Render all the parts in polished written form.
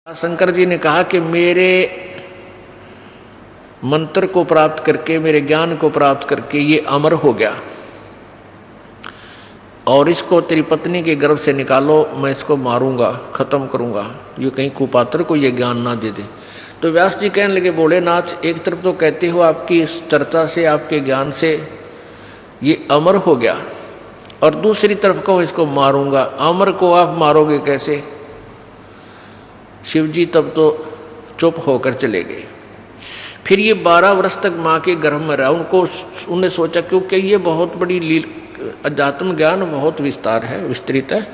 शंकर जी ने कहा कि मेरे मंत्र को प्राप्त करके, मेरे ज्ञान को प्राप्त करके ये अमर हो गया और इसको तेरी पत्नी के गर्भ से निकालो, मैं इसको मारूंगा, खत्म करूंगा, ये कहीं कुपात्र को ये ज्ञान ना दे दे। तो व्यास जी कहने लगे, भोलेनाथ एक तरफ तो कहते हो आपकी इस चर्चा से, आपके ज्ञान से ये अमर हो गया, और दूसरी तरफ कहो इसको मारूंगा। अमर को आप मारोगे कैसे? शिव जी तब तो चुप होकर चले गए। फिर ये 12 वर्ष तक माँ के गर्भ में रहा। उन्हें सोचा क्योंकि ये बहुत बड़ी अध्यात्म ज्ञान बहुत विस्तार है, विस्तृत है,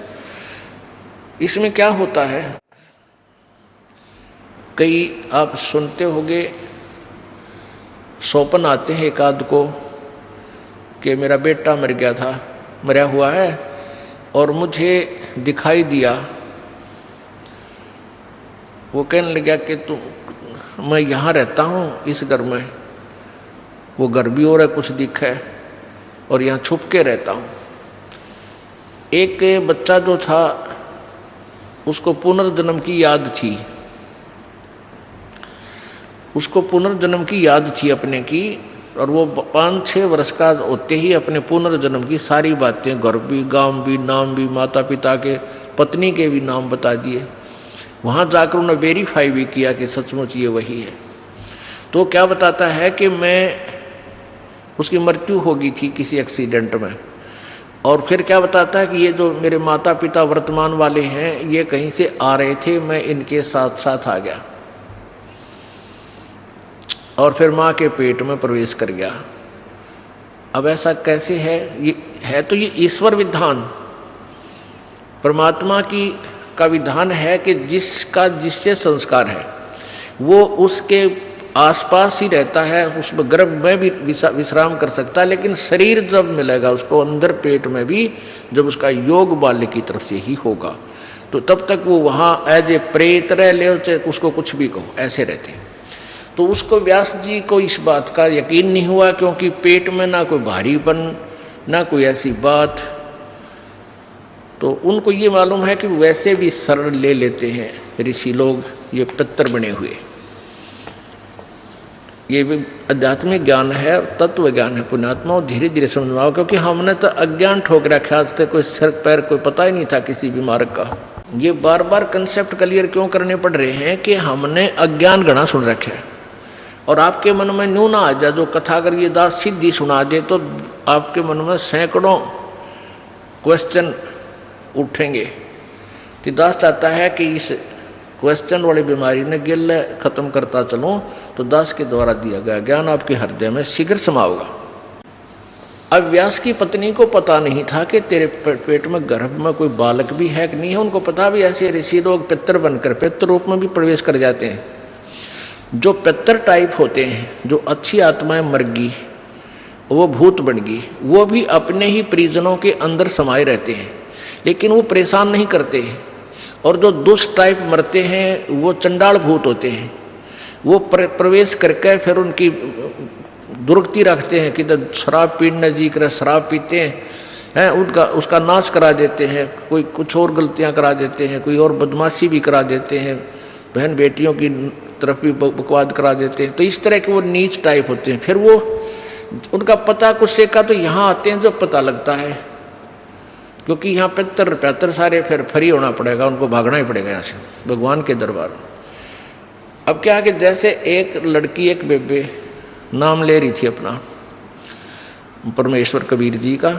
इसमें क्या होता है। कई आप सुनते होंगे स्वप्न आते हैं एक आध को कि मेरा बेटा मर गया था, मरा हुआ है और मुझे दिखाई दिया। वो कहने लगा कि मैं यहाँ रहता हूँ इस घर में, वो घर भी और है कुछ दिख है, और यहाँ छुप के रहता हूँ। एक बच्चा जो था उसको पुनर्जन्म की याद थी, उसको पुनर्जन्म की याद थी अपने की, और वो 5-6 वर्ष का होते ही अपने पुनर्जन्म की सारी बातें, घर भी, गांव भी, नाम भी, माता पिता के, पत्नी के भी नाम बता दिए। वहाँ जाकर उन्होंने वेरीफाई भी किया कि सचमुच ये वही है। तो क्या बताता है कि उसकी मृत्यु हो गई थी किसी एक्सीडेंट में, और फिर क्या बताता है कि ये जो मेरे माता पिता वर्तमान वाले हैं ये कहीं से आ रहे थे, मैं इनके साथ साथ आ गया और फिर माँ के पेट में प्रवेश कर गया। अब ऐसा कैसे है? ये है तो ये ईश्वर विधान, परमात्मा का विधान है कि जिससे संस्कार है वो उसके आसपास ही रहता है, उस गर्भ में भी विश्राम कर सकता है, लेकिन शरीर जब मिलेगा उसको अंदर पेट में भी, जब उसका योग बाल्य की तरफ से ही होगा, तो तब तक वो वहाँ एज ए प्रेत रह ले, चाहे उसको कुछ भी कहो, ऐसे रहते हैं। तो उसको व्यास जी को इस बात का यकीन नहीं हुआ, क्योंकि पेट में ना कोई भारीपन, ना कोई ऐसी बात। तो उनको ये मालूम है कि वैसे भी शरण ले लेते हैं ऋषि लोग, ये पितर बने हुए। ये भी आध्यात्मिक ज्ञान है, तत्व ज्ञान है। पुण्यात्मा धीरे धीरे समझ आओ, क्योंकि हमने तो अज्ञान ठोक रखा, आज तक कोई सर पैर कोई पता ही नहीं था किसी भी मार्ग का। ये बार बार कंसेप्ट क्लियर क्यों करने पड़ रहे हैं कि हमने अज्ञान गणा सुन रखे है, और आपके मन में न्यू ना आ जाए। जो कथा अगर ये दास सीधी सुना दे तो आपके मन में सैकड़ों क्वेश्चन उठेंगे। तो दास चाहता है कि इस क्वेश्चन वाली बीमारी ने गिल खत्म करता चलूं, तो दास के द्वारा दिया गया ज्ञान आपके हृदय में शीघ्र समाओगा। अब व्यास की पत्नी को पता नहीं था कि तेरे पेट में गर्भ में कोई बालक भी है कि नहीं है। उनको पता भी ऐसे ऋषि लोग पितर बनकर पितर रूप में भी प्रवेश कर जाते हैं। जो पितर टाइप होते हैं, जो अच्छी आत्माएं मर गई, वो भूत बन गई, वो भी अपने ही परिजनों के अंदर समाये रहते हैं, लेकिन वो परेशान नहीं करते। और जो दुष्ट टाइप मरते हैं वो चंडाल भूत होते हैं, वो प्रवेश करके फिर उनकी दुर्गति रखते हैं कि शराब पीने जी कर शराब पीते हैं, उसका नाश करा देते हैं, कोई कुछ और गलतियां करा देते हैं, कोई और बदमाशी भी करा देते हैं, बहन बेटियों की तरफ भी बकवाद करा देते हैं। तो इस तरह के वो नीच टाइप होते हैं। फिर वो उनका पता कुछ से का तो यहाँ आते हैं जब पता लगता है, क्योंकि यहाँ पितर सारे फिर फ्री होना पड़ेगा, उनको भागना ही पड़ेगा यहाँ से भगवान के दरबार। अब क्या है कि जैसे एक लड़की, एक बेबे नाम ले रही थी अपना परमेश्वर कबीर जी का,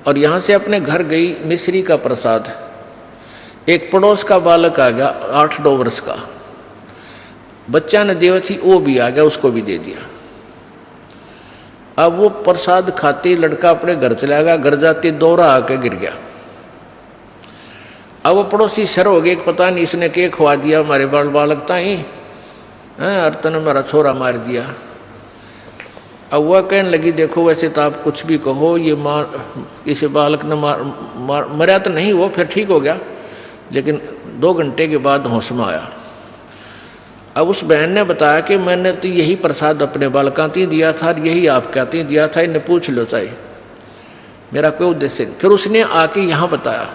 और यहाँ से अपने घर गई मिश्री का प्रसाद, एक पड़ोस का बालक आ गया 8-9 वर्ष का, बच्चा ने देव थी, वो भी आ गया, उसको भी दे दिया। अब वो प्रसाद खाते लड़का अपने घर चला गया, घर जाते दौरा आके गिर गया। अब वो पड़ोसी शर हो गए, पता नहीं इसने क्या खवा दिया हमारे बालक ताई, अर्तन ने मेरा छोरा मार दिया। अब वह कहने लगी, देखो वैसे तो आप कुछ भी कहो, ये किसी बालक ने मरा तो नहीं, वो फिर ठीक हो गया, लेकिन 2 घंटे के बाद होश में आया। अब उस बहन ने बताया कि मैंने तो यही प्रसाद अपने बालकां ती दिया था, यही आप कहती दिया था, इन्हें पूछ लो चाहे, मेरा कोई उद्देश्य नहीं। फिर उसने आके यहाँ बताया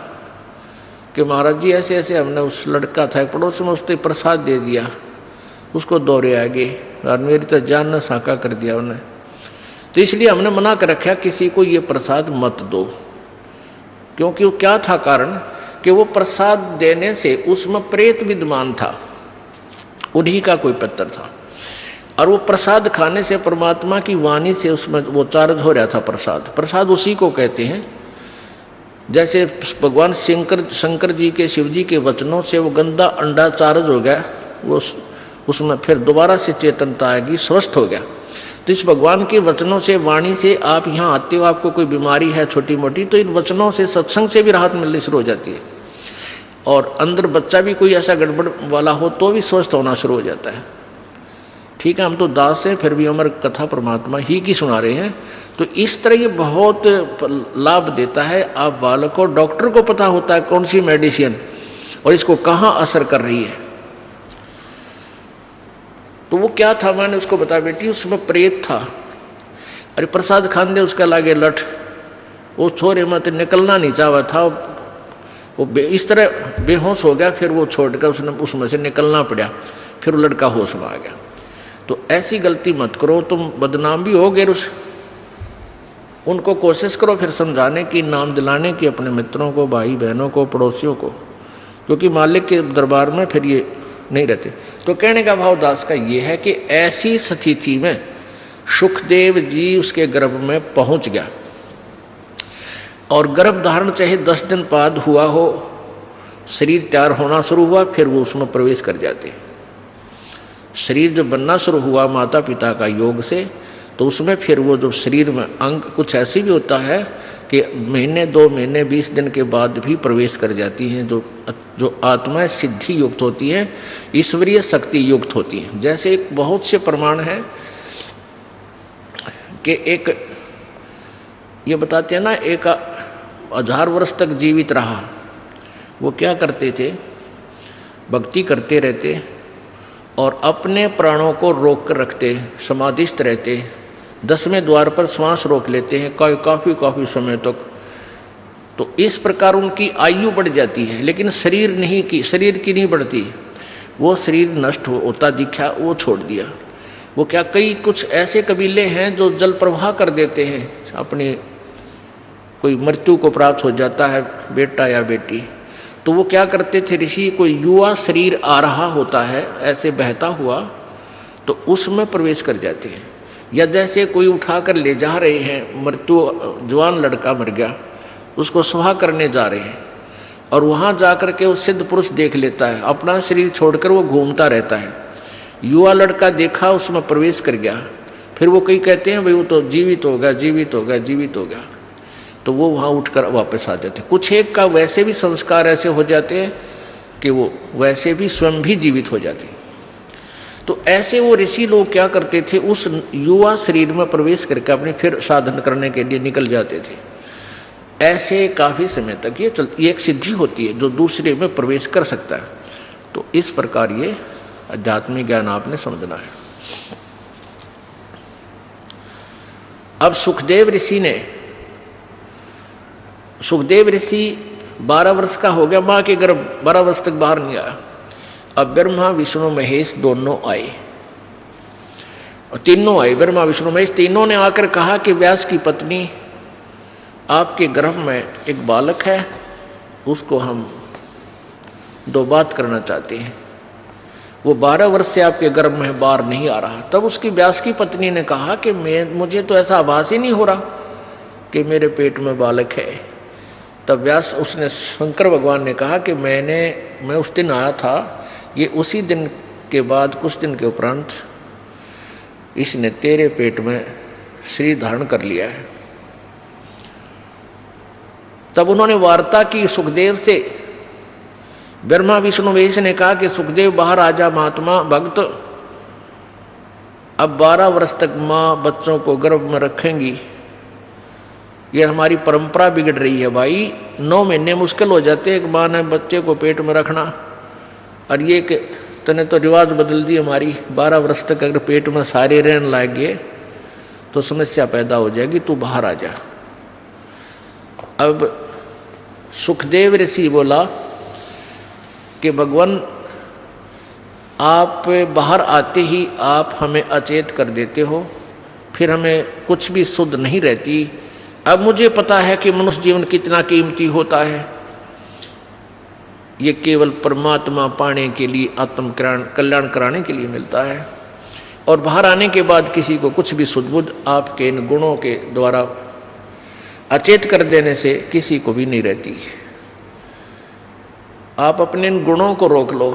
कि महाराज जी ऐसे ऐसे हमने उस लड़का था एक पड़ोस में, उसने प्रसाद दे दिया, उसको दौरे आ गए और मेरी तो जान न साका कर दिया उन्हें। तो इसलिए हमने मना कर रखा किसी को ये प्रसाद मत दो। क्योंकि वो क्या था कारण कि वो प्रसाद देने से उसमें प्रेत विद्यमान था, उन्हीं का कोई पत्थर था, और वो प्रसाद खाने से परमात्मा की वाणी से उसमें वो चार्ज हो रहा था। प्रसाद उसी को कहते हैं। जैसे भगवान शंकर जी के शिव जी के वचनों से वो गंदा अंडा चार्ज हो गया, वो उसमें फिर दोबारा से चेतनता आएगी, स्वस्थ हो गया। तो इस भगवान के वचनों से, वाणी से आप यहाँ आते हो, आपको कोई बीमारी है छोटी मोटी, तो इन वचनों से, सत्संग से भी राहत मिलनी शुरू हो जाती है। और अंदर बच्चा भी कोई ऐसा गड़बड़ वाला हो तो भी स्वस्थ होना शुरू हो जाता है। ठीक है, हम तो दास हैं, फिर भी हमारी कथा परमात्मा ही की सुना रहे हैं। तो इस तरह ये बहुत लाभ देता है। आप बालक को, डॉक्टर को पता होता है कौन सी मेडिसिन और इसको कहाँ असर कर रही है। तो वो क्या था, मैंने उसको बताया, बेटी उसमें प्रेत था। अरे प्रसाद खान दे उसका लागे लठ, वो छोरे मत निकलना नहीं चाहा था, वो इस तरह बेहोश हो गया। फिर वो छोड़कर उसने उसमें से निकलना पड़ा, फिर वो लड़का होश में आ गया। तो ऐसी गलती मत करो, तुम बदनाम भी होगे। उनको कोशिश करो फिर समझाने की, नाम दिलाने की, अपने मित्रों को, भाई बहनों को, पड़ोसियों को, क्योंकि मालिक के दरबार में फिर ये नहीं रहते। तो कहने का भाव दास का ये है कि ऐसी स्थिति में सुखदेव जी उसके गर्भ में पहुंच गया, और गर्भ धारण चाहे 10 दिन बाद हुआ हो, शरीर तैयार होना शुरू हुआ, फिर वो उसमें प्रवेश कर जाते हैं। शरीर जब बनना शुरू हुआ माता पिता का योग से, तो उसमें फिर वो जो शरीर में अंग कुछ ऐसी भी होता है कि महीने 2 महीने 20 दिन के बाद भी प्रवेश कर जाती हैं, जो आत्माएं सिद्धि युक्त होती हैं, ईश्वरीय शक्ति युक्त होती हैं। जैसे एक बहुत से प्रमाण हैं कि एक ये बताते हैं ना, एक 1000 वर्ष तक जीवित रहा। वो क्या करते थे, भक्ति करते रहते और अपने प्राणों को रोक कर रखते, समाधिस्थ रहते, 10वें द्वार पर श्वास रोक लेते हैं काफ़ी समय तक। तो इस प्रकार उनकी आयु बढ़ जाती है, लेकिन शरीर की नहीं बढ़ती। वो शरीर नष्ट होता दिखा, वो छोड़ दिया। वो क्या, कई कुछ ऐसे कबीले हैं जो जल प्रवाह कर देते हैं, अपनी कोई मृत्यु को प्राप्त हो जाता है बेटा या बेटी, तो वो क्या करते थे ऋषि, कोई युवा शरीर आ रहा होता है ऐसे बहता हुआ, तो उसमें प्रवेश कर जाते हैं। या जैसे कोई उठाकर ले जा रहे हैं, मृत्यु जवान लड़का मर गया, उसको सुहा करने जा रहे हैं, और वहाँ जा कर के वो सिद्ध पुरुष देख लेता है, अपना शरीर छोड़कर वो घूमता रहता है। युवा लड़का देखा, उसमें प्रवेश कर गया, फिर वो कई कहते हैं भाई वो तो जीवित हो गया, तो वो वहाँ उठकर वापस आ जाते। कुछ एक का वैसे भी संस्कार ऐसे हो जाते हैं कि वो वैसे भी स्वयं भी जीवित हो जाते। तो ऐसे वो ऋषि लोग क्या करते थे, उस युवा शरीर में प्रवेश करके अपने फिर साधन करने के लिए निकल जाते थे। ऐसे काफ़ी समय तक ये एक सिद्धि होती है जो दूसरे में प्रवेश कर सकता है। तो इस प्रकार ये आध्यात्मिक ज्ञान आपने समझना है। अब सुखदेव ऋषि 12 वर्ष का हो गया, माँ के गर्भ 12 वर्ष तक बाहर नहीं आया। अब ब्रह्मा विष्णु महेश दोनों आए, और तीनों आए, ब्रह्मा विष्णु महेश तीनों ने आकर कहा कि व्यास की पत्नी, आपके गर्भ में एक बालक है, उसको हम 2 बात करना चाहते हैं। वो 12 वर्ष से आपके गर्भ में बाहर नहीं आ रहा। तब उसकी व्यास की पत्नी ने कहा कि मुझे तो ऐसा आभास ही नहीं हो रहा कि मेरे पेट में बालक है। तब उसने शंकर भगवान ने कहा कि मैं उस दिन आया था, ये उसी दिन के बाद कुछ दिन के उपरांत इसने तेरे पेट में शरीर धारण कर लिया है। तब उन्होंने वार्ता की सुखदेव से। ब्रह्मा विष्णु महेश ने कहा कि सुखदेव बाहर आ जा महात्मा भक्त, अब 12 वर्ष तक माँ बच्चों को गर्भ में रखेंगी, ये हमारी परंपरा बिगड़ रही है भाई। 9 महीने मुश्किल हो जाते एक माँ ने बच्चे को पेट में रखना, और ये कि तूने तो रिवाज बदल दी हमारी। 12 वर्ष तक अगर पेट में सारे रहने लग गए तो समस्या पैदा हो जाएगी, तू बाहर आ जा। अब सुखदेव ऋषि बोला कि भगवान आप बाहर आते ही आप हमें अचेत कर देते हो, फिर हमें कुछ भी शुद्ध नहीं रहती। अब मुझे पता है कि मनुष्य जीवन कितना कीमती होता है, ये केवल परमात्मा पाने के लिए, आत्म कल्याण कराने के लिए मिलता है। और बाहर आने के बाद किसी को कुछ भी सुध बुध आपके इन गुणों के द्वारा अचेत कर देने से किसी को भी नहीं रहती। आप अपने इन गुणों को रोक लो,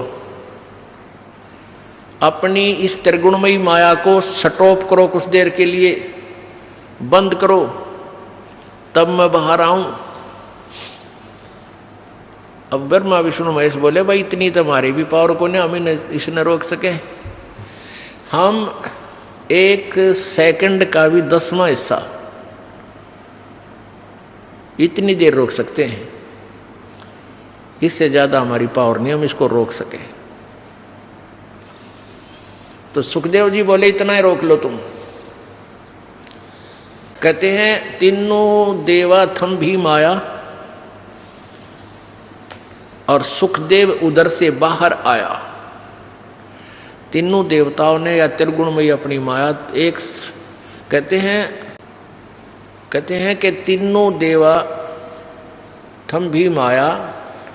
अपनी इस त्रिगुणमयी माया को स्टॉप करो, कुछ देर के लिए बंद करो, तब मैं बाहर आऊं। अब ब्रह्मा विष्णु महेश बोले भाई इतनी तो हमारी भी पावर को नहीं, हमें इसने रोक सके। हम 1 सेकंड का भी 10वां हिस्सा इतनी देर रोक सकते हैं, इससे ज्यादा हमारी पावर नहीं हम इसको रोक सके। तो सुखदेव जी बोले इतना ही रोक लो तुम। कहते हैं तीनों देवा थम भी माया, और सुखदेव उधर से बाहर आया। तीनों देवताओं ने या त्रिगुणमयी अपनी माया एक कहते हैं कि तीनों देवा थम भी माया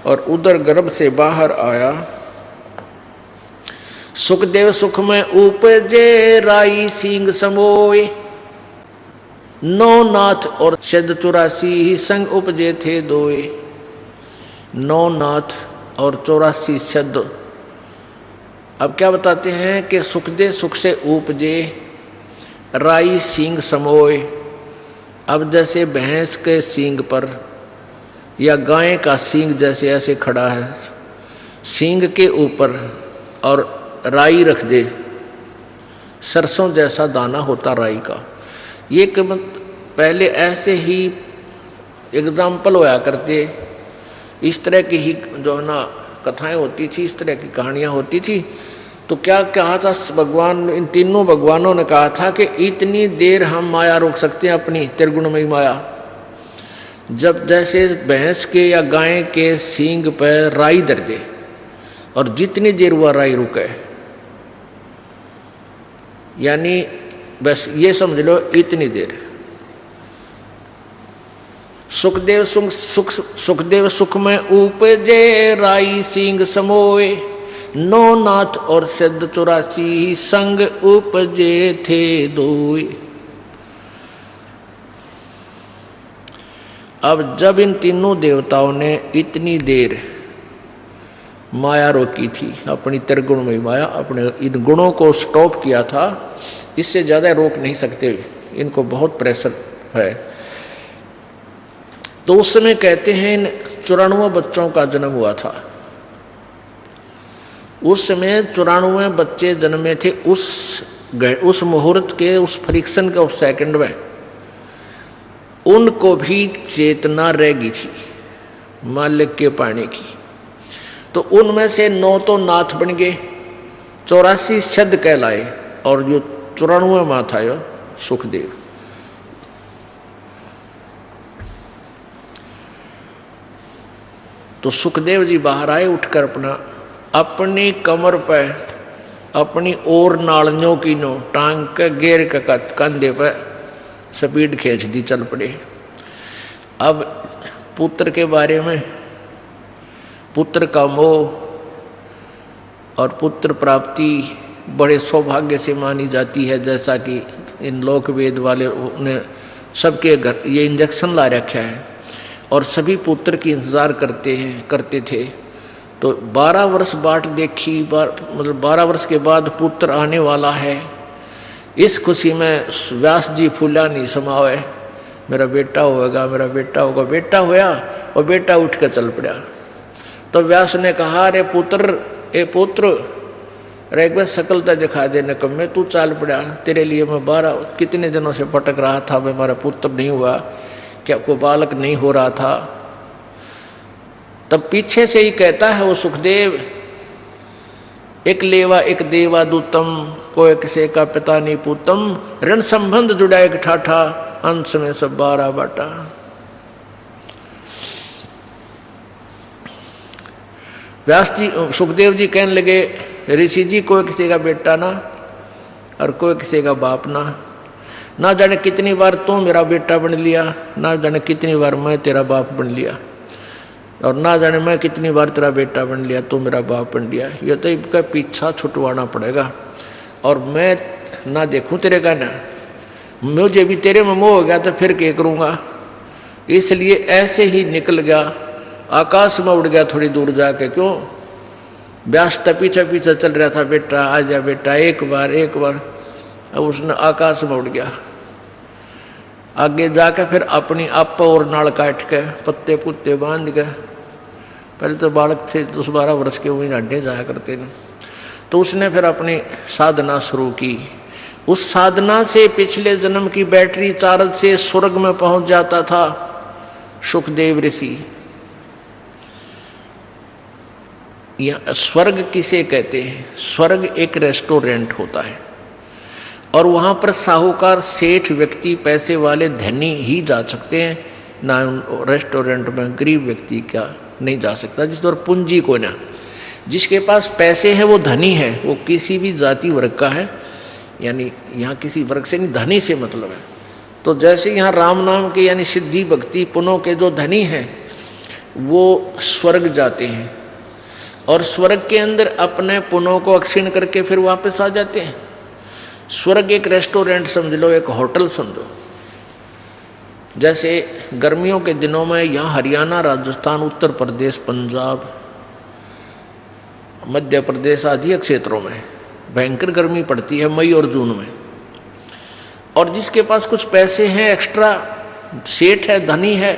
और उधर गर्भ से बाहर आया। सुखदेव सुख में उपजे राई सिंह समोए, 9 नाथ और शद 84 ही संग उपजे थे दोए। 9 नाथ और 84 शद। अब क्या बताते हैं कि सुखदेव सुख से उपजे राई सींग समोए। अब जैसे भैंस के सींग पर या गाय का सींग जैसे ऐसे खड़ा है, सींग के ऊपर और राई रख दे, सरसों जैसा दाना होता राई का। ये पहले ऐसे ही एग्जाम्पल होया करते, इस तरह की ही जो है ना कथाएं होती थी, इस तरह की कहानियां होती थी। तो क्या कहा था भगवान, इन तीनों भगवानों ने कहा था कि इतनी देर हम माया रोक सकते हैं, अपनी त्रिगुणमयी माया, जब जैसे भैंस के या गाय के सींग पर राई दर दे और जितनी देर वह राई रुके, यानी बस ये समझ लो इतनी देर। सुखदेव सुख में उपजे राई सिंह समोए, 9 नाथ और शद 84 संग उपजे थे दोए। अब जब इन तीनों देवताओं ने इतनी देर माया रोकी थी, अपनी त्रिगुणमयी माया, अपने इन गुणों को स्टॉप किया था, इससे ज़्यादा रोक नहीं सकते, इनको बहुत प्रेशर है। तो उस समय कहते हैं इन 94 बच्चों का जन्म हुआ था। उस समय 94 बच्चे जन्मे थे। उस मुहूर्त के, उस फ्रिक्शन के, उस सेकंड में उनको भी चेतना रहेगी थी मालिक के पाने की। तो उनमें से 9 तो नाथ बन गए, 84 शद कहलाए, और जो 94 माथ आयो सुखदेव। तो सुखदेव जी बाहर आए उठकर अपनी कमर पर अपनी और नालियों की नो टांग के गेर के कंधे पर स्पीड खींच दी, चल पड़े। अब पुत्र के बारे में, पुत्र का मोह और पुत्र प्राप्ति बड़े सौभाग्य से मानी जाती है, जैसा कि इन लोक वेद वाले ने सबके घर ये इंजेक्शन ला रखा है और सभी पुत्र की इंतज़ार करते थे। तो 12 वर्ष बाट देखी, मतलब 12 वर्ष के बाद पुत्र आने वाला है। इस खुशी में व्यास जी फूला नहीं समावे, मेरा बेटा होगा, मेरा बेटा होगा। बेटा होया और बेटा उठ कर चल पड़ा। तो व्यास ने कहा, अरे पुत्र, ए पुत्र, अरे एक बार शकल तो दिखा दे निकम्मे, तू चाल पड़ा। तेरे लिए मैं 12 कितने दिनों से भटक रहा था, मैं मेरा पुत्र नहीं हुआ, क्या कोई बालक नहीं हो रहा था। तब पीछे से ही कहता है वो सुखदेव, एक लेवा एक देवा दूतम, कोई किसे का पिता नहीं पूतम, ऋण संबंध जुड़ा एक ठाठा, अंश में सब 12 बाटा। व्यास जी सुखदेव जी कहने लगे, ऋषि जी कोई किसी का बेटा ना और कोई किसी का बाप ना जाने कितनी बार तू मेरा बेटा बन लिया, ना जाने कितनी बार मैं तेरा बाप बन लिया, और ना जाने मैं कितनी बार तेरा बेटा बन लिया, तू मेरा बाप बन लिया। ये तो इनका पीछा छुटवाना पड़ेगा, और मैं ना देखूं तेरे का ना, मुझे भी तेरे में मोह हो गया तो फिर क्या करूँगा। इसलिए ऐसे ही निकल गया, आकाश में उड़ गया थोड़ी दूर जाके। क्यों? व्यास पीछे पीछे चल रहा था, बेटा आ जा बेटा, एक बार। अब उसने आकाश में उड़ गया। आगे जाके फिर अपनी आप और नाल काट के पत्ते पुत्ते बांध के, पहले तो बालक थे 10-12 वर्ष के, वहीं अड्डे जाया करते न, तो उसने फिर अपनी साधना शुरू की। उस साधना से पिछले जन्म की बैटरी चार्ज से स्वर्ग में पहुंच जाता था सुखदेव ऋषि। यह स्वर्ग किसे कहते हैं? स्वर्ग एक रेस्टोरेंट होता है, और वहाँ पर साहूकार, सेठ व्यक्ति, पैसे वाले, धनी ही जा सकते हैं, ना रेस्टोरेंट में गरीब व्यक्ति क्या नहीं जा सकता। जिस पर पूंजी को ना, जिसके पास पैसे हैं वो धनी है, वो किसी भी जाति वर्ग का है, यानी यहाँ किसी वर्ग से नहीं, धनी से मतलब है। तो जैसे यहाँ राम नाम के यानी सिद्धि भक्ति पुनों के जो धनी हैं वो स्वर्ग जाते हैं, और स्वर्ग के अंदर अपने पुनों को अक्षीण करके फिर वापस आ जाते हैं। स्वर्ग एक रेस्टोरेंट समझ लो, एक होटल समझो। जैसे गर्मियों के दिनों में यहाँ हरियाणा, राजस्थान, उत्तर प्रदेश, पंजाब, मध्य प्रदेश आदि क्षेत्रों में भयंकर गर्मी पड़ती है मई और जून में, और जिसके पास कुछ पैसे हैं, एक्स्ट्रा सेठ है, धनी है,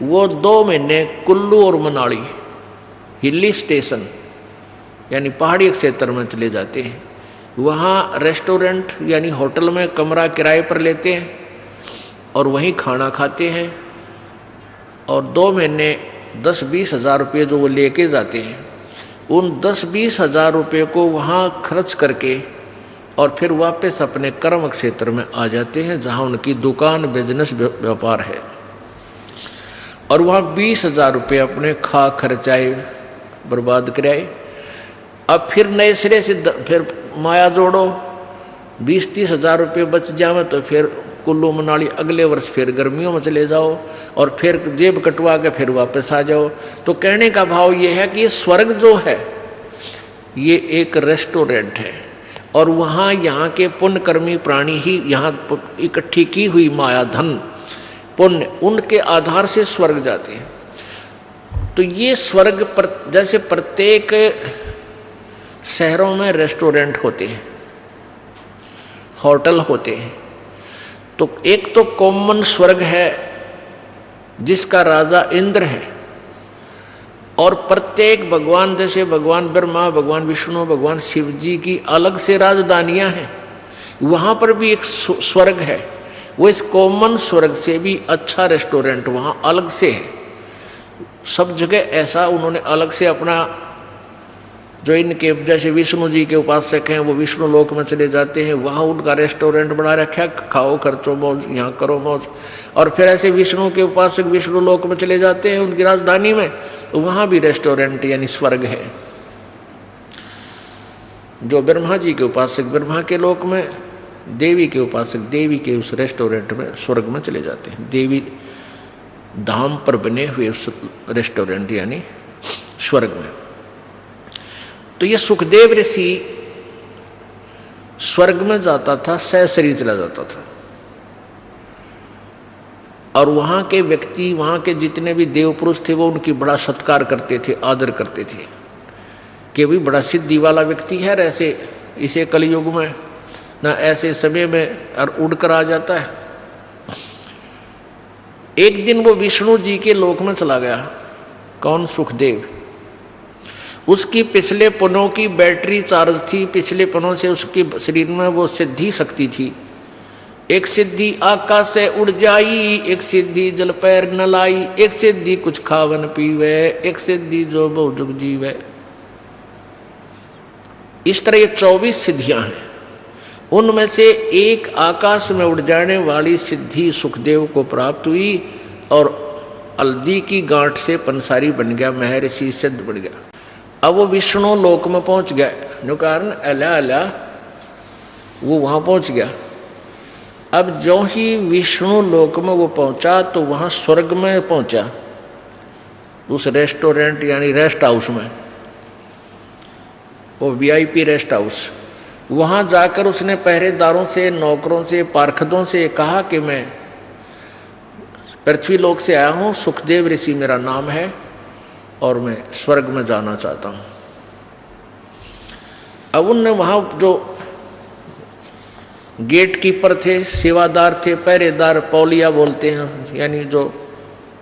वो 2 महीने कुल्लू और मनाली हिली स्टेशन यानी पहाड़ी क्षेत्र में चले जाते हैं। वहाँ रेस्टोरेंट यानी होटल में कमरा किराए पर लेते हैं और वहीं खाना खाते हैं, और 2 महीने 10-20 हज़ार रुपये जो वो लेके जाते हैं, उन 10-20 हज़ार रुपये को वहाँ खर्च करके और फिर वापस अपने कर्म क्षेत्र में आ जाते हैं जहाँ उनकी दुकान, बिजनेस, व्यापार है, और वहाँ 20 हज़ार रुपये अपने खा खर्चाए बर्बाद कराए। अब फिर नए सिरे से फिर माया जोड़ो, 20-30 हज़ार रुपये बच जावे तो फिर कुल्लू मनाली अगले वर्ष फिर गर्मियों में चले जाओ, और फिर जेब कटवा के फिर वापस आ जाओ। तो कहने का भाव ये है कि ये स्वर्ग जो है ये एक रेस्टोरेंट है, और वहाँ यहाँ के पुण्यकर्मी प्राणी ही यहाँ इकट्ठी की हुई माया, धन, पुण्य, उनके आधार से स्वर्ग जाते हैं। तो ये स्वर्ग पर जैसे प्रत्येक शहरों में रेस्टोरेंट होते हैं, होटल होते हैं, तो एक तो कॉमन स्वर्ग है जिसका राजा इंद्र है, और प्रत्येक भगवान, जैसे भगवान ब्रह्मा, भगवान विष्णु, भगवान शिव जी की अलग से राजधानियां हैं, वहाँ पर भी एक स्वर्ग है। वो इस कॉमन स्वर्ग से भी अच्छा रेस्टोरेंट वहाँ अलग से है। सब जगह ऐसा उन्होंने अलग से अपना, जो इनके जैसे विष्णु जी के उपासक हैं वो विष्णु लोक में चले जाते हैं, वहाँ उनका रेस्टोरेंट बना रखा है, खाओ खर्चो मौज, यहाँ करो मौज। और फिर ऐसे विष्णु के उपासक विष्णु लोक में चले जाते हैं उनकी राजधानी में, तो वहाँ भी रेस्टोरेंट यानी स्वर्ग है। जो ब्रह्मा जी के उपासक ब्रह्मा के लोक में, देवी के उपासक देवी के उस रेस्टोरेंट में, स्वर्ग में चले जाते हैं, देवी धाम पर बने हुए उस रेस्टोरेंट यानी स्वर्ग में। तो ये सुखदेव ऋषि स्वर्ग में जाता था, सशरीर चला जाता था, और वहाँ के व्यक्ति, वहाँ के जितने भी देव पुरुष थे वो उनकी बड़ा सत्कार करते थे, आदर करते थे कि भी बड़ा सिद्धि वाला व्यक्ति है। ऐसे इसे कलयुग में ना ऐसे समय में और उड़कर आ जाता है। एक दिन वो विष्णु जी के लोक में चला गया। कौन? सुखदेव। उसकी पिछले पनों की बैटरी चार्ज थी, पिछले पनों से उसके शरीर में वो सिद्धि शक्ति थी। एक सिद्धि आकाश से उड़ जाई, एक सिद्धि जल पैर न लाई, एक सिद्धि कुछ खावन पीवे, एक सिद्धि जो बहुजुग जीवे। इस तरह ये 24 सिद्धियां हैं। उनमें से एक आकाश में उड़ जाने वाली सिद्धि सुखदेव को प्राप्त हुई और हल्दी की गांठ से पंसारी बन गया, महर्षि सिद्ध बन गया। अब वो विष्णु लोक में पहुंच गया, जो कारण अला अला वो वहां पहुंच गया। अब जो ही विष्णु लोक में वो पहुंचा तो वहां स्वर्ग में पहुंचा, उस रेस्टोरेंट यानी रेस्ट हाउस में, वो वीआईपी रेस्ट हाउस। वहां जाकर उसने पहरेदारों से, नौकरों से, पार्षदों से कहा कि मैं पृथ्वी लोक से आया हूं, सुखदेव ऋषि मेरा नाम है और मैं स्वर्ग में जाना चाहता हूं। अब उनने वहां जो गेट कीपर थे, सेवादार थे, पहरेदार, पौलिया बोलते हैं, यानी जो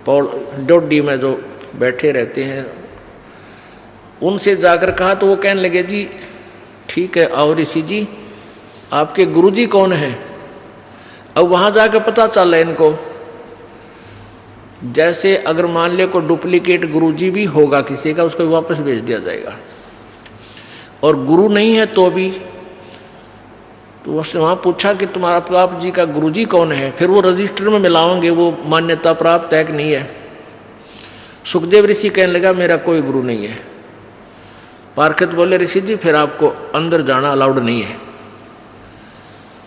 डोडी में जो बैठे रहते हैं, उनसे जाकर कहा तो वो कहने लगे जी ठीक है आओ ऋषि जी, आपके गुरुजी कौन है। अब वहां जाकर पता चला इनको, जैसे अगर मान ले को डुप्लीकेट गुरुजी भी होगा किसी का, उसको वापस भेज दिया जाएगा, और गुरु नहीं है तो भी। तो उसने वहाँ पूछा कि तुम्हारा आप जी का गुरुजी कौन है, फिर वो रजिस्टर में मिलाओगे, वो मान्यता प्राप्त है कि नहीं है। सुखदेव ऋषि कहने लगा मेरा कोई गुरु नहीं है। पार्षद बोले ऋषि जी फिर आपको अंदर जाना अलाउड नहीं है।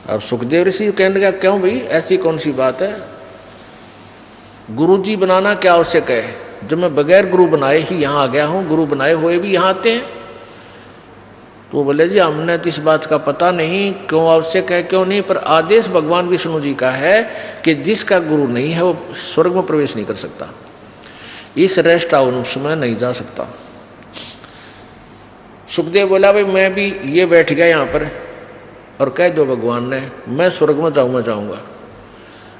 अब सुखदेव ऋषि कहने लगा क्यों भाई, ऐसी कौन सी बात है, गुरुजी बनाना क्या आवश्यक है, जब मैं बगैर गुरु बनाए ही यहाँ आ गया हूँ, गुरु बनाए हुए भी यहाँ आते हैं। तो वो बोले जी हमने तो इस बात का पता नहीं क्यों आवश्यक है क्यों नहीं, पर आदेश भगवान विष्णु जी का है कि जिसका गुरु नहीं है वो स्वर्ग में प्रवेश नहीं कर सकता, इस रेस्ट हाउस में नहीं जा सकता। सुखदेव बोला भाई मैं भी ये बैठ गया यहाँ पर और कह दो भगवान ने मैं स्वर्ग में जाऊँगा,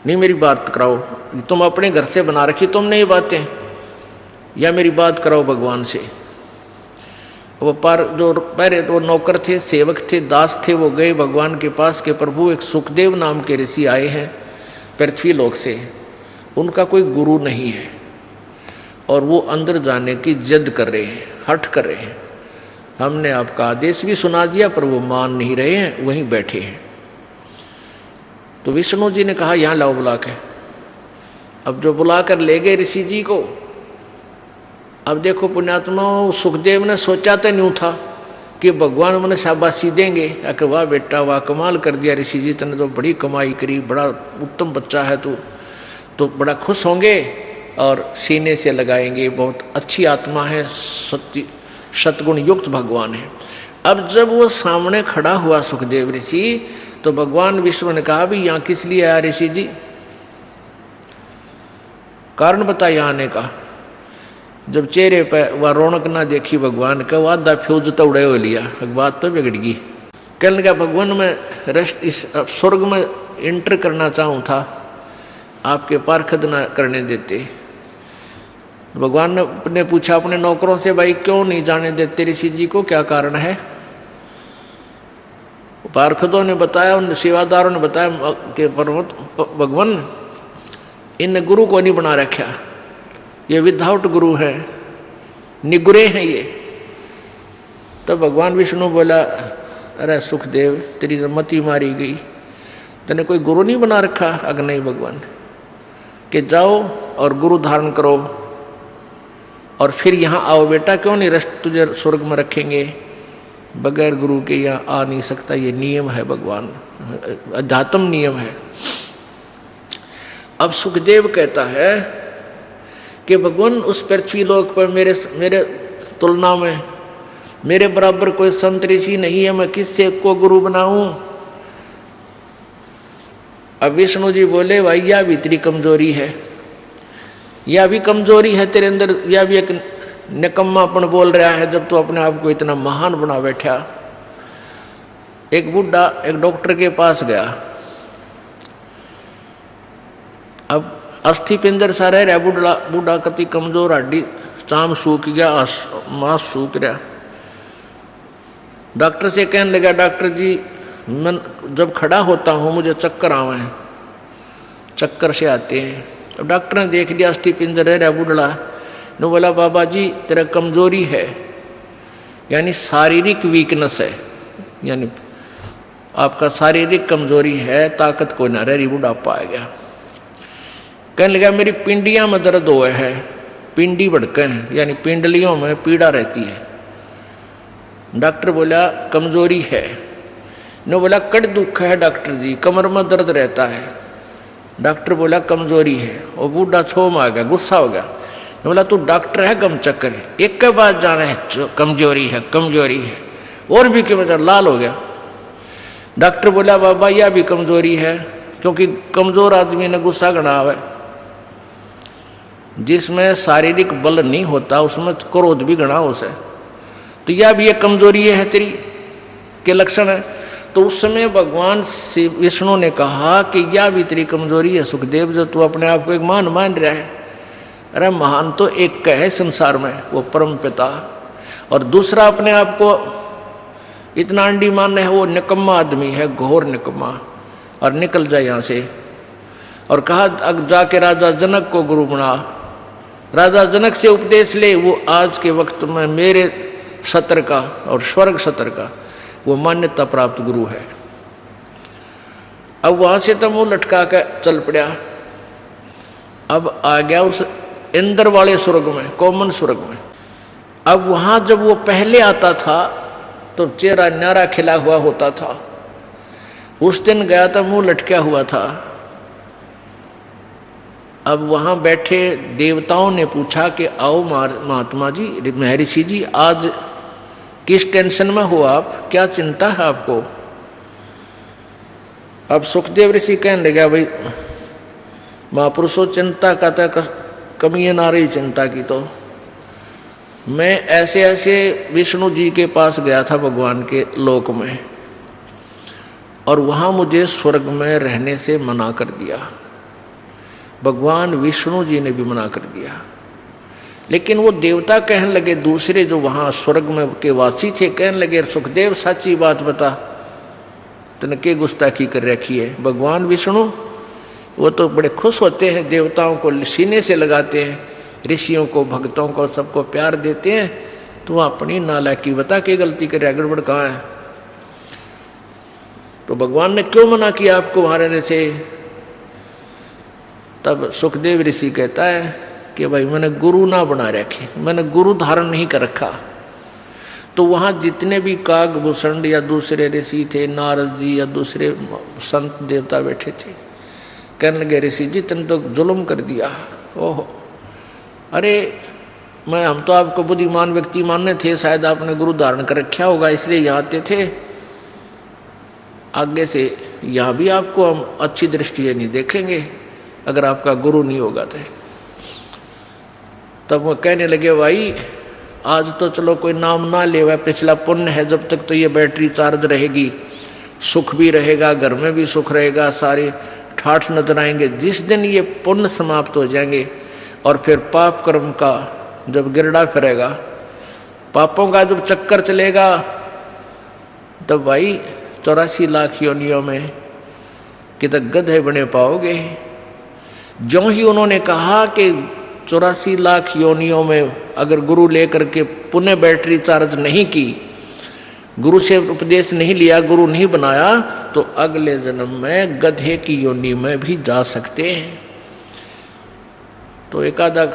नहीं मेरी बात कराओ, तुम अपने घर से बना रखी तुमने ये बातें, या मेरी बात कराओ भगवान से। वो पर जो पहले वो नौकर थे, सेवक थे, दास थे, वो गए भगवान के पास के प्रभु एक सुखदेव नाम के ऋषि आए हैं पृथ्वी लोक से, उनका कोई गुरु नहीं है और वो अंदर जाने की जिद कर रहे हैं, हठ कर रहे हैं, हमने आपका आदेश भी सुना दिया पर वो मान नहीं रहे हैं, वहीं बैठे हैं। तो विष्णु जी ने कहा यहाँ लाओ बुला के। अब जो बुला कर ले गए ऋषि जी को, अब देखो पुण्यात्मा सुखदेव ने सोचा तो नहीं था कि भगवान मैंने शाबाशी देंगे, अगर वाह बेटा वाह कमाल कर दिया ऋषि जी, तने तो बड़ी कमाई करी, बड़ा उत्तम बच्चा है तू, तो बड़ा खुश होंगे और सीने से लगाएंगे, बहुत अच्छी आत्मा है, सतगुण युक्त भगवान है। अब जब वो सामने खड़ा हुआ सुखदेव ऋषि तो भगवान विष्णु ने कहा भी यहाँ किस लिए आया ऋषि जी, कारण बताइए आने का। जब चेहरे पर वह रौनक ना देखी भगवान का, वह आधा फ्यूज तो उड़े हो लिया, बात तो बिगड़ गई। कहने लगा भगवान मैं रेस्ट इस स्वर्ग में इंटर करना चाहूँ था, आपके पार्षद ना करने देते। भगवान ने पूछा अपने नौकरों से भाई क्यों नहीं जाने देते ऋषि जी को, क्या कारण है। पार्षदों ने बताया, उन सेवादारों ने बताया कि भगवान इन गुरु को नहीं बना रखा, ये विदाउट गुरु है, निगुरे हैं ये। तब भगवान विष्णु बोला अरे सुखदेव तेरी मति मारी गई, तने कोई गुरु नहीं बना रखा। अगर नहीं भगवान कि जाओ और गुरु धारण करो और फिर यहाँ आओ बेटा, क्यों नहीं रेस्ट तुझे स्वर्ग में रखेंगे, बगैर गुरु के यहाँ आ नहीं सकता, ये नियम है भगवान, अध्यात्म नियम है। अब सुखदेव कहता है कि भगवान उस पृथ्वी लोक पर मेरे तुलना में मेरे बराबर कोई संत ऋषि नहीं है, मैं किससे को गुरु बनाऊं। अब विष्णु जी बोले भाई यह भी तेरी कमजोरी है, यह भी कमजोरी है तेरे अंदर, यह भी एक निकम्मापन बोल रहा है जब तू अपने आप को इतना महान बना बैठा। एक बुढ़ा एक डॉक्टर के पास गया, अब अस्थि पिंजर सा रह रहा, बूढ़ा कति कमजोर, हड्डी चाम सूख गया, मांस सूख रहा। डॉक्टर से कहने लगा डॉक्टर जी मैं जब खड़ा होता हूँ मुझे चक्कर आवे हैं, चक्कर से आते हैं। अब डॉक्टर ने देख लिया अस्थि पिंजर रह रहा बूढ़ा, ने बोला बाबा जी तेरा कमजोरी है, यानी शारीरिक वीकनेस है, यानी आपका शारीरिक कमजोरी है, ताकत को न रही, बुढ़ापा आ गया। कहने लगा मेरी पिंडियां में दर्द हुआ है, पिंडी भड़के हैं, यानी पिंडलियों में पीड़ा रहती है, डॉक्टर बोला कमजोरी है। ने बोला कड़ दुख है डॉक्टर जी, कमर में दर्द रहता है। डॉक्टर बोला कमजोरी है। और बूढ़ा छोम आ गया, गुस्सा हो गया। बोला तू डॉक्टर है गम चक्कर है, एक के बाद जाना है कमजोरी है कमजोरी है, और भी क्यों लाल हो गया। डॉक्टर बोला बाबा यह भी कमजोरी है, क्योंकि कमजोर आदमी ने गुस्सा गणा है। जिसमें शारीरिक बल नहीं होता उसमें क्रोध भी गणा उसे, तो यह भी एक कमजोरी है तेरी के लक्षण है। तो उस समय भगवान श्री विष्णु ने कहा कि यह भी तेरी कमजोरी है सुखदेव, जो तू अपने आप को एक मान मान रहा है। अरे महान तो एक का है संसार में, वो परम पिता, और दूसरा अपने आप को इतना अंडी मान है, वो निकम्मा आदमी है, घोर निकम्मा। और निकल जाए यहाँ से। और कहा अब जाके राजा जनक को गुरु बना, राजा जनक से उपदेश ले, वो आज के वक्त में मेरे सत्र का और स्वर्ग सत्र का वो मान्यता प्राप्त गुरु है। अब वहां से तो मुंह लटका कर चल पड़ा। अब आ गया उस इंद्र वाले स्वर्ग में, कॉमन स्वर्ग में। अब वहां जब वो पहले आता था तो चेहरा न्यारा खिला हुआ होता था, उस दिन गया तो मुंह लटका हुआ था। अब वहां बैठे देवताओं ने पूछा कि आओ महात्मा जी, महर्षि जी, आज किस टेंशन में हो आप, क्या चिंता है आपको। अब सुखदेव ऋषि कहने लगा भाई महापुरुषों चिंता का तो कमी ना रही चिंता की। तो मैं ऐसे ऐसे विष्णु जी के पास गया था भगवान के लोक में, और वहाँ मुझे स्वर्ग में रहने से मना कर दिया। भगवान विष्णु जी ने भी मना कर दिया। लेकिन वो देवता कहने लगे, दूसरे जो वहाँ स्वर्ग में के वासी थे, कहने लगे सुखदेव सच्ची बात बता, तूने के गुस्ताखी कर रखी है। भगवान विष्णु वो तो बड़े खुश होते हैं, देवताओं को सीने से लगाते हैं, ऋषियों को भक्तों को सबको प्यार देते हैं। तू अपनी नालायकी बता के गलती कर, गड़बड़ कहाँ है। तो भगवान ने क्यों मना किया आपको वहाँ रहने से। तब सुखदेव ऋषि कहता है कि भाई मैंने गुरु ना बना रखे, मैंने गुरु धारण नहीं कर रखा। तो वहाँ जितने भी कागभूषण या दूसरे ऋषि थे, नारद जी या दूसरे संत देवता बैठे थे, कहने लगे ऋषि जी तुमने तो जुल्म कर दिया। ओहो, अरे हम तो आपको बुद्धिमान व्यक्ति मानने थे, शायद आपने गुरु धारण कर रखा होगा इसलिए यहाँ आते थे। आगे से यहाँ भी आपको हम अच्छी दृष्टि से नहीं देखेंगे अगर आपका गुरु नहीं होगा तो। तब वो कहने लगे भाई आज तो चलो कोई नाम ना ले, वह पिछला पुण्य है, जब तक तो ये बैटरी चार्ज रहेगी, सुख भी रहेगा, घर में भी सुख रहेगा, सारे ठाठ नजर आएंगे। जिस दिन ये पुण्य समाप्त हो जाएंगे और फिर पाप कर्म का जब गिरडा फिरेगा, पापों का जब चक्कर चलेगा, तब भाई 84 लाख योनियों में कितने गधे बने पाओगे। जो ही उन्होंने कहा कि 84 लाख योनियों में अगर गुरु लेकर के पुनः बैटरी चार्ज नहीं की, गुरु से उपदेश नहीं लिया, गुरु नहीं बनाया, तो अगले जन्म में गधे की योनि में भी जा सकते हैं। तो एक आधा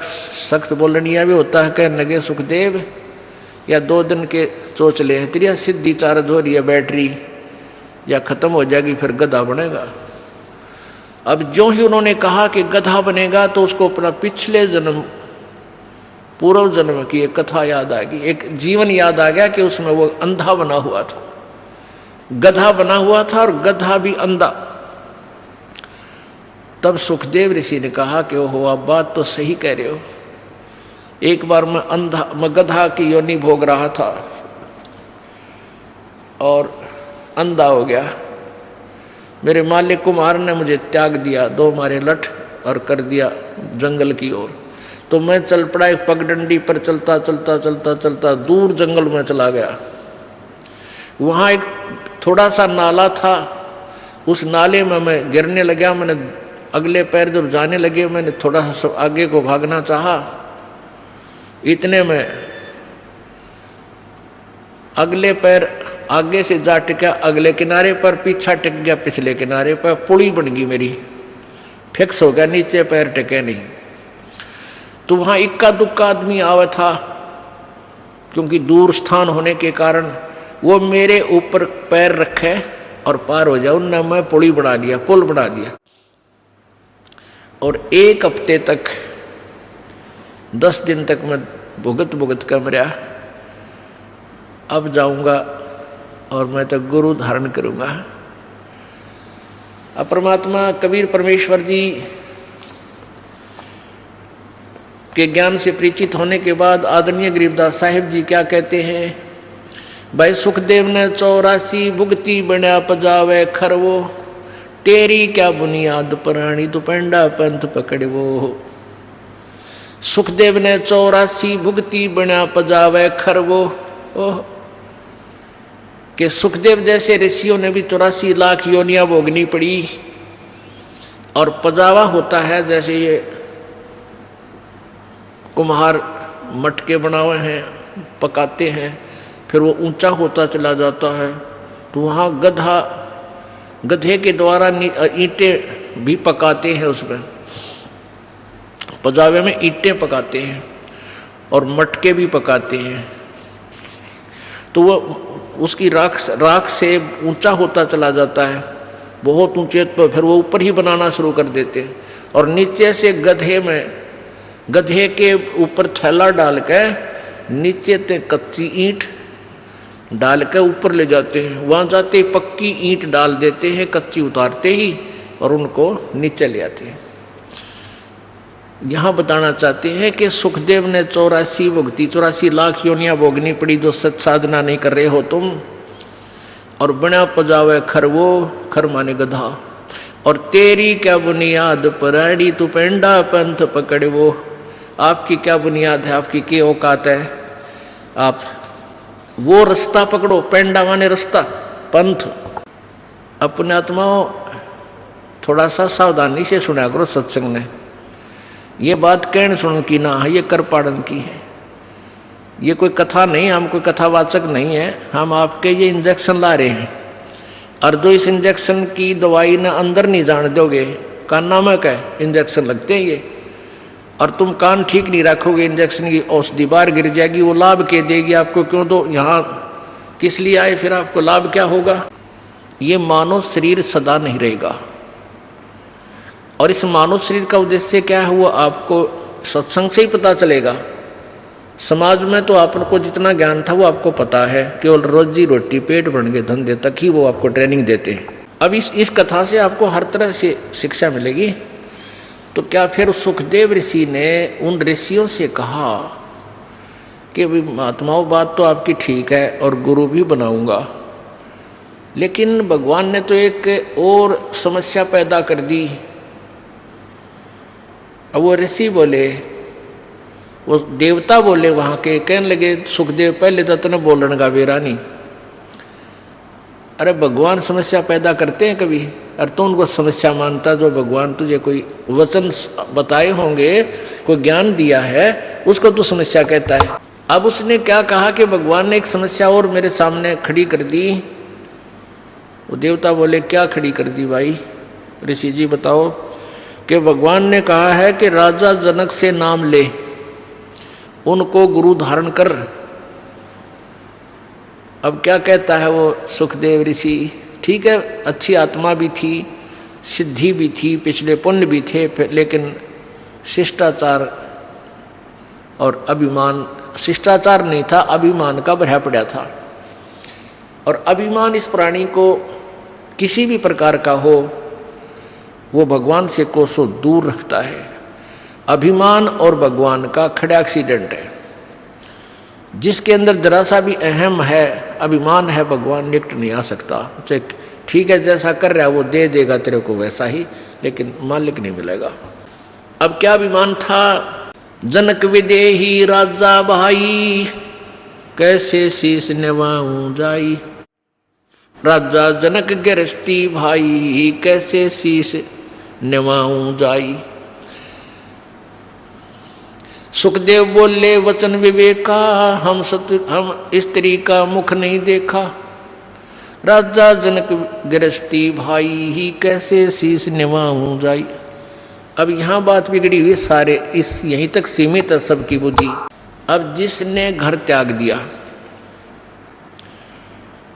सख्त बोलनिया भी होता है, कहने लगे सुखदेव या 2 दिन के सोच ले, तेरी सिद्धि चार्ज हो रही है बैटरी, या खत्म हो जाएगी फिर गधा बनेगा। अब जो ही उन्होंने कहा कि गधा बनेगा तो उसको अपना पिछले जन्म पूर्व जन्म की एक कथा याद आ गई, एक जीवन याद आ गया कि उसमें वो अंधा बना हुआ था, गधा बना हुआ था और गधा भी अंधा। तब सुखदेव ऋषि ने कहा कि ओहो आप बात तो सही कह रहे हो, एक बार मैं गधा की योनि भोग रहा था और अंधा हो गया। मेरे मालिक कुमार ने मुझे त्याग दिया, 2 मारे लठ और कर दिया जंगल की ओर। तो मैं चल पड़ा एक पगडंडी पर, चलता चलता चलता चलता दूर जंगल में चला गया। वहाँ एक थोड़ा सा नाला था, उस नाले में मैं गिरने लगा। मैंने अगले पैर जब जाने लगे, मैंने थोड़ा सा आगे को भागना चाहा, इतने में अगले पैर आगे से जा टिका अगले किनारे पर, पीछा टिक गया पिछले किनारे पर, पुड़ी बन गई मेरी, फिक्स हो गया, नीचे पैर टिके नहीं। तो वहाँ इक्का दुक्का आदमी आवा था, क्योंकि दूर स्थान होने के कारण वो मेरे ऊपर पैर रखे और पार हो जाए। उनने मैं पुल बना दिया। और 1 हफ्ते तक 10 दिन तक मैं भुगत कर मरा। अब जाऊंगा और मैं तो गुरु धारण करूंगा। अब परमात्मा कबीर परमेश्वर जी के ज्ञान से परिचित होने के बाद आदरणीय गरीबदास साहिब जी क्या कहते हैं, भाई सुखदेव ने 84 भुगती बना पजावे खरवो, तेरी क्या बुनियाद प्राणी तू पेंडा पंथ पकड़वो। सुखदेव ने 84 भुगती बना पजावे खरवो। ओह, कि सुखदेव जैसे ऋषियों ने भी 84 लाख योनियां भोगनी पड़ी। और पजावा होता है जैसे ये कुम्हार मटके बनाए हैं, पकाते हैं, फिर वो ऊंचा होता चला जाता है, तो वहाँ गधे के द्वारा ईंटें भी पकाते हैं। उसमें पजावे में ईंटें पकाते हैं और मटके भी पकाते हैं। तो वो उसकी राख से ऊंचा होता चला जाता है, बहुत ऊंचे पर फिर वो ऊपर ही बनाना शुरू कर देते हैं। और नीचे से गधे के ऊपर थैला डाल के नीचे ते कच्ची ईंट डाल के ऊपर ले जाते हैं। वहाँ जाते ही पक्की ईंट डाल देते हैं, कच्ची उतारते ही, और उनको नीचे ले आते हैं। यहाँ बताना चाहते हैं कि सुखदेव ने 84 लाख योनियां भोगनी पड़ी जो सत साधना नहीं कर रहे हो तुम। और बना पजावे खरवो, खर माने गधा, और तेरी क्या बुनियाद पराड़ी तू पेंडा पंथ पकड़वो। आपकी क्या बुनियाद है, आपकी क्या औकात है, आप वो रास्ता पकड़ो। पेंडा माने रास्ता, पंथ। अपने आत्माओं थोड़ा सा सावधानी से सुना करो सत्संग ने। ये बात कहने सुन की ना है, ये कर पाड़न की है। ये कोई कथा नहीं, हम कोई कथावाचक नहीं है। हम आपके ये इंजेक्शन ला रहे हैं, और जो इस इंजेक्शन की दवाई ना अंदर नहीं जान दोगे, कान नामक है, इंजेक्शन लगते हैं ये, और तुम कान ठीक नहीं रखोगे, इंजेक्शन की औषधि बाहर गिर जाएगी। वो लाभ के देगी आपको, क्यों दो, यहाँ किस लिए आए, फिर आपको लाभ क्या होगा। ये मानव शरीर सदा नहीं रहेगा, और इस मानव शरीर का उद्देश्य क्या है वो आपको सत्संग से ही पता चलेगा। समाज में तो आपको जितना ज्ञान था वो आपको पता है, केवल रोजी रोटी पेट भरने के धंधे तक ही वो आपको ट्रेनिंग देते हैं। अब इस कथा से आपको हर तरह से शिक्षा मिलेगी। तो क्या फिर सुखदेव ऋषि ने उन ऋषियों से कहा कि महात्माओं बात तो आपकी ठीक है और गुरु भी बनाऊंगा, लेकिन भगवान ने तो एक और समस्या पैदा कर दी। अब वो ऋषि बोले, वो देवता बोले वहाँ के, कहने लगे सुखदेव पहले तो तने बोलने का बेरा नहीं। अरे भगवान समस्या पैदा करते हैं कभी, और तो उनको समस्या मानता। जो भगवान तुझे कोई वचन बताए होंगे, कोई ज्ञान दिया है, उसको तू समस्या कहता है। अब उसने क्या कहा कि भगवान ने एक समस्या और मेरे सामने खड़ी कर दी। वो देवता बोले क्या खड़ी कर दी भाई, ऋषि जी बताओ। कि भगवान ने कहा है कि राजा जनक से नाम ले, उनको गुरु धारण कर। अब क्या कहता है वो सुखदेव ऋषि, ठीक है अच्छी आत्मा भी थी, सिद्धि भी थी, पिछले पुण्य भी थे, लेकिन शिष्टाचार और अभिमान, शिष्टाचार नहीं था, अभिमान का भरा पड़ा था। और अभिमान इस प्राणी को किसी भी प्रकार का हो, वो भगवान से कोसों दूर रखता है। अभिमान और भगवान का खड़ा एक्सीडेंट है। जिसके अंदर जरा सा भी अहम है, अभिमान है, भगवान निकट नहीं आ सकता। ठीक है जैसा कर रहा है वो दे देगा तेरे को वैसा ही, लेकिन मालिक नहीं मिलेगा। अब क्या अभिमान था, जनक विदेही राजा भाई, कैसे शीस नवाऊं जाई। राजा जनक गृहस्थी भाई, कैसे शीस नवाऊं जाई। सुखदेव बोले वचन विवेका, हम स्त्री का मुख नहीं देखा। राजा जनक गृहस्थी भाई ही, कैसे शीस नवाऊं जाई। अब यहाँ बात बिगड़ी हुई, सारे इस यहीं तक सीमित है सबकी बुद्धि। अब जिसने घर त्याग दिया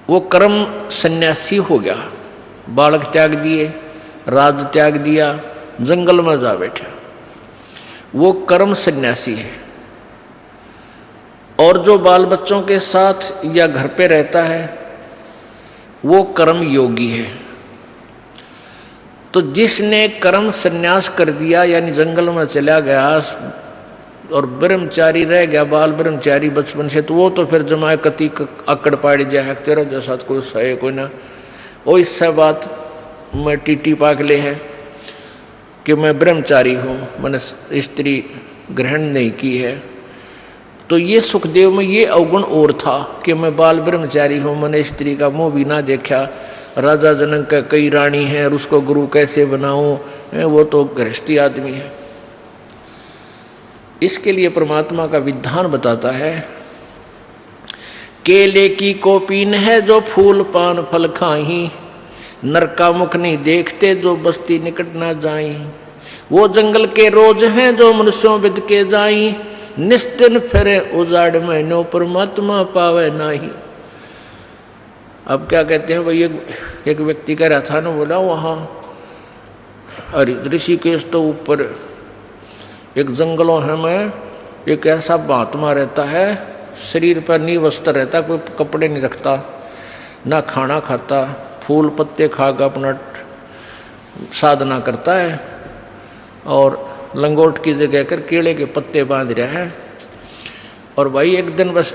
वो कर्म सन्यासी हो गया, बालक त्याग दिए, राज त्याग दिया, जंगल में जा बैठा, वो कर्म सन्यासी है। और जो बाल बच्चों के साथ या घर पे रहता है वो कर्म योगी है। तो जिसने कर्म सन्यास कर दिया यानी जंगल में चला गया और ब्रह्मचारी रह गया, बाल ब्रह्मचारी बचपन से, तो वो तो फिर जमाए कति आकड़ पाड़ी जाए, तेरा जैसा कोई सहे कोई ना। वो इससे बात मैं टीटी पागले है कि मैं ब्रह्मचारी हूँ, मैंने स्त्री ग्रहण नहीं की है। तो ये सुखदेव में ये अवगुण और था कि मैं बाल ब्रह्मचारी हूँ, मैंने स्त्री का मुँह भी ना देखा, राजा जनक का कई रानी है और उसको गुरु कैसे बनाऊँ, वो तो गृहस्थी आदमी है। इसके लिए परमात्मा का विधान बताता है, केले की कोपीन है जो फूल पान फल खाही, नर का मुख नहीं देखते जो बस्ती निकट ना जाई, वो जंगल के रोज हैं जो मनुष्यों विद के जाई, निस्दिन फिरे उजाड़ में नो परमात्मा पावे नाही। अब क्या कहते हैं भाई, एक व्यक्ति कह रहा था ना, बोला वहाँ ऋषिकेश तो ऊपर एक जंगलों है में एक ऐसा महात्मा रहता है, शरीर पर नी वस्त्र रहता, कोई कपड़े नहीं रखता, ना खाना खाता, फूल पत्ते खाकर अपना साधना करता है और लंगोट की जगह कर केले के पत्ते बांध रहा है। और भाई एक दिन बस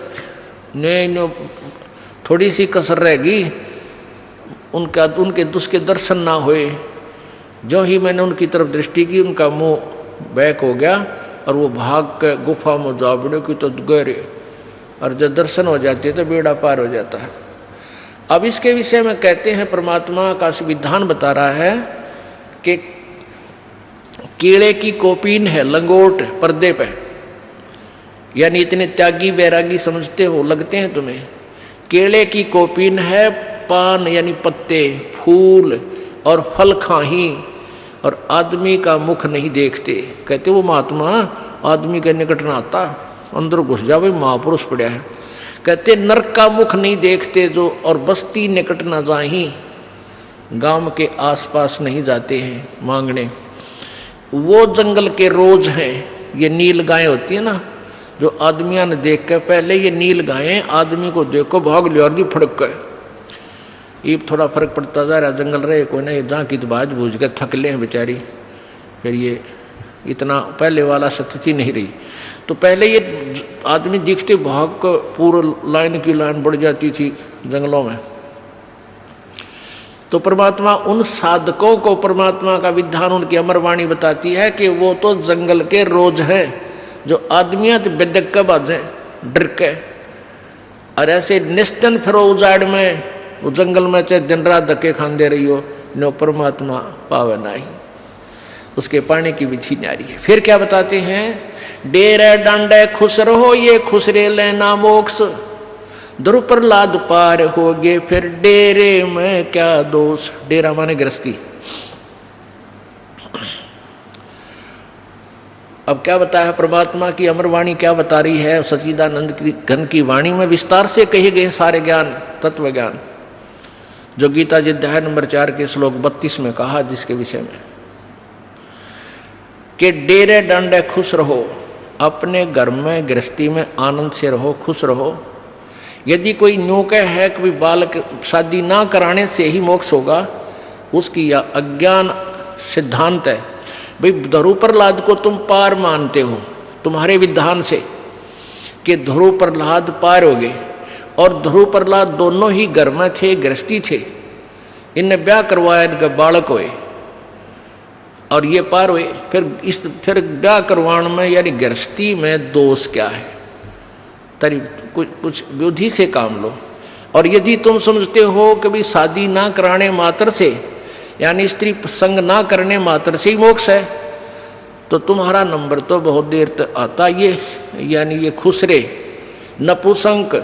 नो थोड़ी सी कसर रहेगी, उनके उसके दर्शन ना हुए। जो ही मैंने उनकी तरफ दृष्टि की, उनका मुंह बैक हो गया और वो भाग के गुफा में जा बड़े की तो गहरे, और जब दर्शन हो जाते तो बेड़ा पार हो जाता है। अब इसके विषय में कहते हैं, परमात्मा का विधान बता रहा है कि कीड़े की कोपीन है, लंगोट पर्दे पे, यानी इतने त्यागी बैरागी समझते हो, लगते हैं तुम्हें। केले की कोपीन है, पान यानी पत्ते, फूल और फल खाही, और आदमी का मुख नहीं देखते। कहते वो महात्मा आदमी के निकट ना आता, अंदर घुस जा, भाई महापुरुष पड़ा है। कहते नरक का मुख नहीं देखते जो, और बस्ती निकट ना जाही, गांव के आसपास नहीं जाते हैं मांगने। वो जंगल के रोज हैं, ये नील गायें होती है ना, जो आदमियों ने देख के, पहले ये नील गायें आदमी को देखो भाग लिया और फड़क गए। ये थोड़ा फर्क पड़ता जा रहा, जंगल रहे कोई ना, जहाँ की तो बाज बूझ के थकले हैं बेचारी, फिर ये इतना पहले वाला स्थिति नहीं रही। तो पहले ये आदमी दिखते भाग को पूरा लाइन की लाइन बढ़ जाती थी जंगलों में। तो परमात्मा उन साधकों को, परमात्मा का विधान उनकी अमरवाणी बताती है कि वो तो जंगल के रोज हैं, जो आदमियाँ तो बेदक के बाजें डर के, और ऐसे निस्तन फिरो उजाड़ में, वो जंगल में चाहे दिन रात धक्के खान दे रही हो, नो परमात्मा पावे नाही, उसके पाने की विधि न्यारी है। फिर क्या बताते हैं, डेरे डांडे खुश रहो ये खुश रे लेना मोक्ष, ध्रुव प्रहलाद पार हो गए फिर डेरे में क्या दोष। डेरा माने गृहस्थी। अब क्या बताया परमात्मा की अमरवाणी क्या बता रही है, सच्चिदानंद की घन की वाणी में विस्तार से कहे गए सारे ज्ञान, तत्व ज्ञान, जो गीता जी अध्याय नंबर 4 के श्लोक 32 में कहा, जिसके विषय में कि डेरे डंडे खुश रहो, अपने घर में गृहस्थी में आनंद से रहो, खुश रहो। यदि कोई न्यू का है कि बालक शादी ना कराने से ही मोक्ष होगा, उसकी यह अज्ञान सिद्धांत है। भाई ध्रुव प्रहलाद को तुम पार मानते हो तुम्हारे विधान से कि ध्रुव प्रहलाद पार हो गए, और ध्रुव प्रहलाद दोनों ही घर में थे, गृहस्थी थे, इनने ब्याह करवाया, इनके बालक हुए और ये पार हुए। फिर ब्याह करवाने में यानी गृहस्थी में दोष क्या है, तरी कुछ बुद्धि से काम लो। और यदि तुम समझते हो कि भाई शादी ना कराने मात्र से यानी स्त्री संग ना करने मात्र से ही मोक्ष है, तो तुम्हारा नंबर तो बहुत देर तक आता। ये यानी ये खुसरे नपुसंक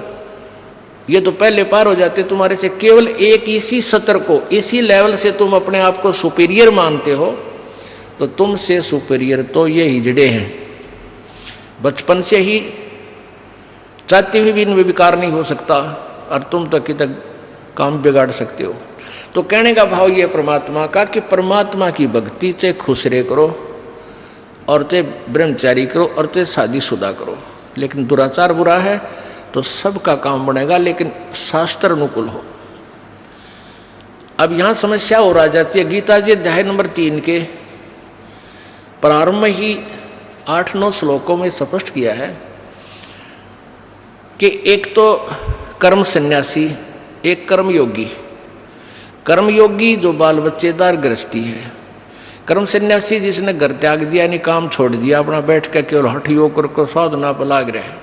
ये तो पहले पार हो जाते तुम्हारे से। केवल एक इसी सत्र को, इसी लेवल से तुम अपने आप को सुपीरियर मानते हो, तो तुमसे सुपीरियर तो ये हिजड़े हैं। बचपन से ही चाहते हुए भी इनमें विकार नहीं हो सकता, और तुम तो कि तक काम बिगाड़ सकते हो। तो कहने का भाव ये परमात्मा का कि परमात्मा की भक्ति चाहे खुश रहे करो, और चाहे ब्रह्मचारी करो, और चाहे शादीशुदा करो, लेकिन दुराचार बुरा है तो सबका काम बनेगा, लेकिन शास्त्र अनुकूल हो। अब यहाँ समस्या और आ जाती है। गीता जी अध्याय नंबर 3 के प्रारंभ में ही 8-9 श्लोकों में स्पष्ट किया है कि एक तो कर्म सन्यासी, एक कर्मयोगी। कर्मयोगी जो बाल बच्चेदार गृहस्थी है, कर्म सन्यासी जिसने घर त्याग दिया, यानी काम छोड़ दिया, अपना बैठ कर केवल हठ योग को साधना पर लाग रहे।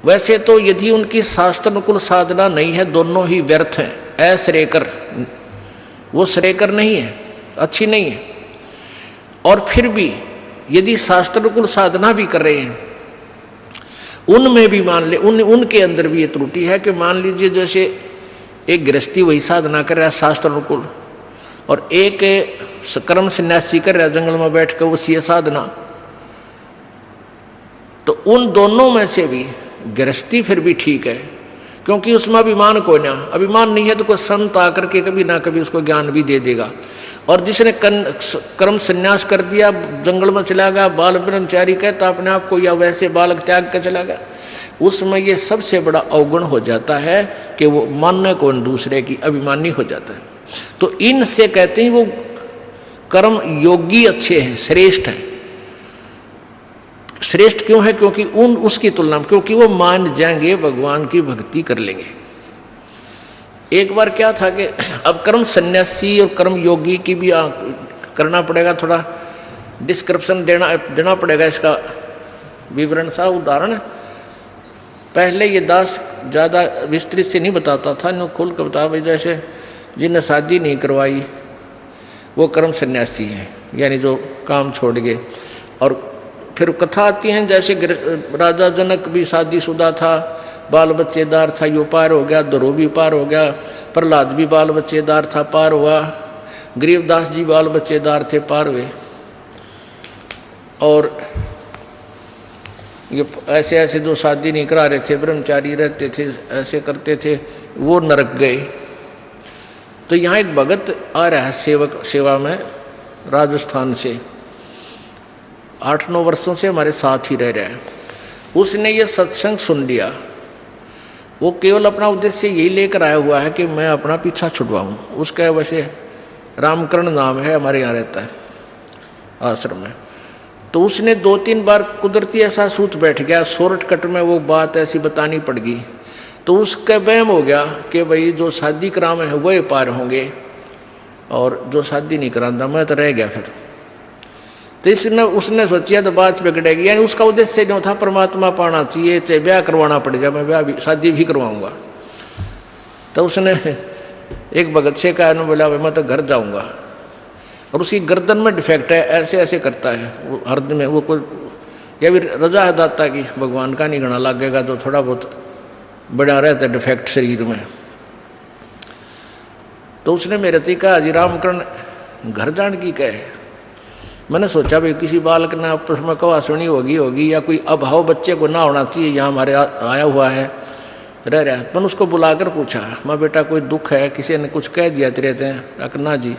वैसे तो यदि उनकी शास्त्र अनुकूल साधना नहीं है, दोनों ही व्यर्थ हैं, अश्रेयकर, वो श्रेयकर नहीं है, अच्छी नहीं है। और फिर भी यदि शास्त्र अनुकूल साधना भी कर रहे हैं, उनमें भी मान ले उनके अंदर भी ये त्रुटि है कि मान लीजिए जैसे एक गृहस्थी वही साधना कर रहा है शास्त्र अनुकूल, और एक कर्म सन्यासी कर रहा है जंगल में बैठ कर उसी साधना, तो उन दोनों में से भी गृहस्थी फिर भी ठीक है, क्योंकि उसमें अभिमान कोई ना, अभिमान नहीं है तो कोई संत आकर के कभी ना कभी उसको ज्ञान भी दे देगा। और जिसने कर्म संन्यास कर दिया, जंगल में चला गया, बाल ब्रह्मचारी कहता अपने आप को, या वैसे बालक त्याग कर चला गया, उसमें ये सबसे बड़ा अवगुण हो जाता है कि वो मानने को दूसरे की अभिमानी हो जाता है। तो इनसे कहते हैं वो कर्म योगी अच्छे हैं, श्रेष्ठ हैं। श्रेष्ठ क्यों है? क्योंकि उसकी तुलना में, क्योंकि वो मान जाएंगे, भगवान की भक्ति कर लेंगे। एक बार क्या था कि अब कर्म सन्यासी और कर्म योगी की भी करना पड़ेगा, थोड़ा डिस्क्रिप्शन देना पड़ेगा, इसका विवरण सा उदाहरण। पहले ये दास ज़्यादा विस्तृत से नहीं बताता था, नो खुल कर बता भाई, जैसे जिन्हें शादी नहीं करवाई वो कर्म सन्यासी हैं, यानी जो काम छोड़ गए। और फिर कथा आती हैं, जैसे राजा जनक भी शादीशुदा था, बाल बच्चेदार था, यो पार हो गया, ध्रुव भी पार हो गया, प्रहलाद भी बाल बच्चेदार था, पार हुआ, गरीबदास जी बाल बच्चेदार थे, पार हुए। और ये ऐसे ऐसे जो शादी नहीं करा रहे थे, ब्रह्मचारी रहते थे, ऐसे करते थे, वो नरक गए। तो यहाँ एक भगत आ रहा है सेवा में राजस्थान से, 8-9 वर्षों से हमारे साथ ही रह रहा है। उसने ये सत्संग सुन लिया, वो केवल अपना उद्देश्य यही लेकर आया हुआ है कि मैं अपना पीछा छुड़वाऊँ। उसका वैसे रामकरण नाम है, हमारे यहाँ रहता है आश्रम में। तो उसने 2-3 बार कुदरती ऐसा सूत बैठ गया, शॉर्टकट में वो बात ऐसी बतानी पड़ गई, तो उसका वहम हो गया कि भाई जो शादी कराम है वही पार होंगे, और जो शादी नहीं कराता मैं तो रह गया। फिर तो उसने सोचा तो बात बिगड़ेगी, यानी उसका उद्देश्य नहीं था परमात्मा पाना चाहिए, चाहे ब्याह करवाना पड़ेगा, मैं ब्याह भी शादी भी करवाऊंगा। तो उसने एक भगत से कहा, बोला भाई मैं तो घर जाऊंगा, और उसकी गर्दन में डिफेक्ट है, ऐसे ऐसे करता है वो हर दिन में, वो कोई या भी रजा है दाता की, भगवान का नहीं गणा लगेगा तो थोड़ा बहुत बड़ा रहता है डिफेक्ट शरीर में। तो उसने मेरे से कहा, जी रामकरण घर जान की कहे। मैंने सोचा भाई किसी बालक ने आपस में कवा सुनी होगी, या कोई अभाव बच्चे को ना होना चाहिए, यहाँ हमारे आया हुआ है रह रहा है। मैंने उसको बुलाकर पूछा, माँ बेटा कोई दुख है, किसी ने कुछ कह दिया तेरे थे? ना जी।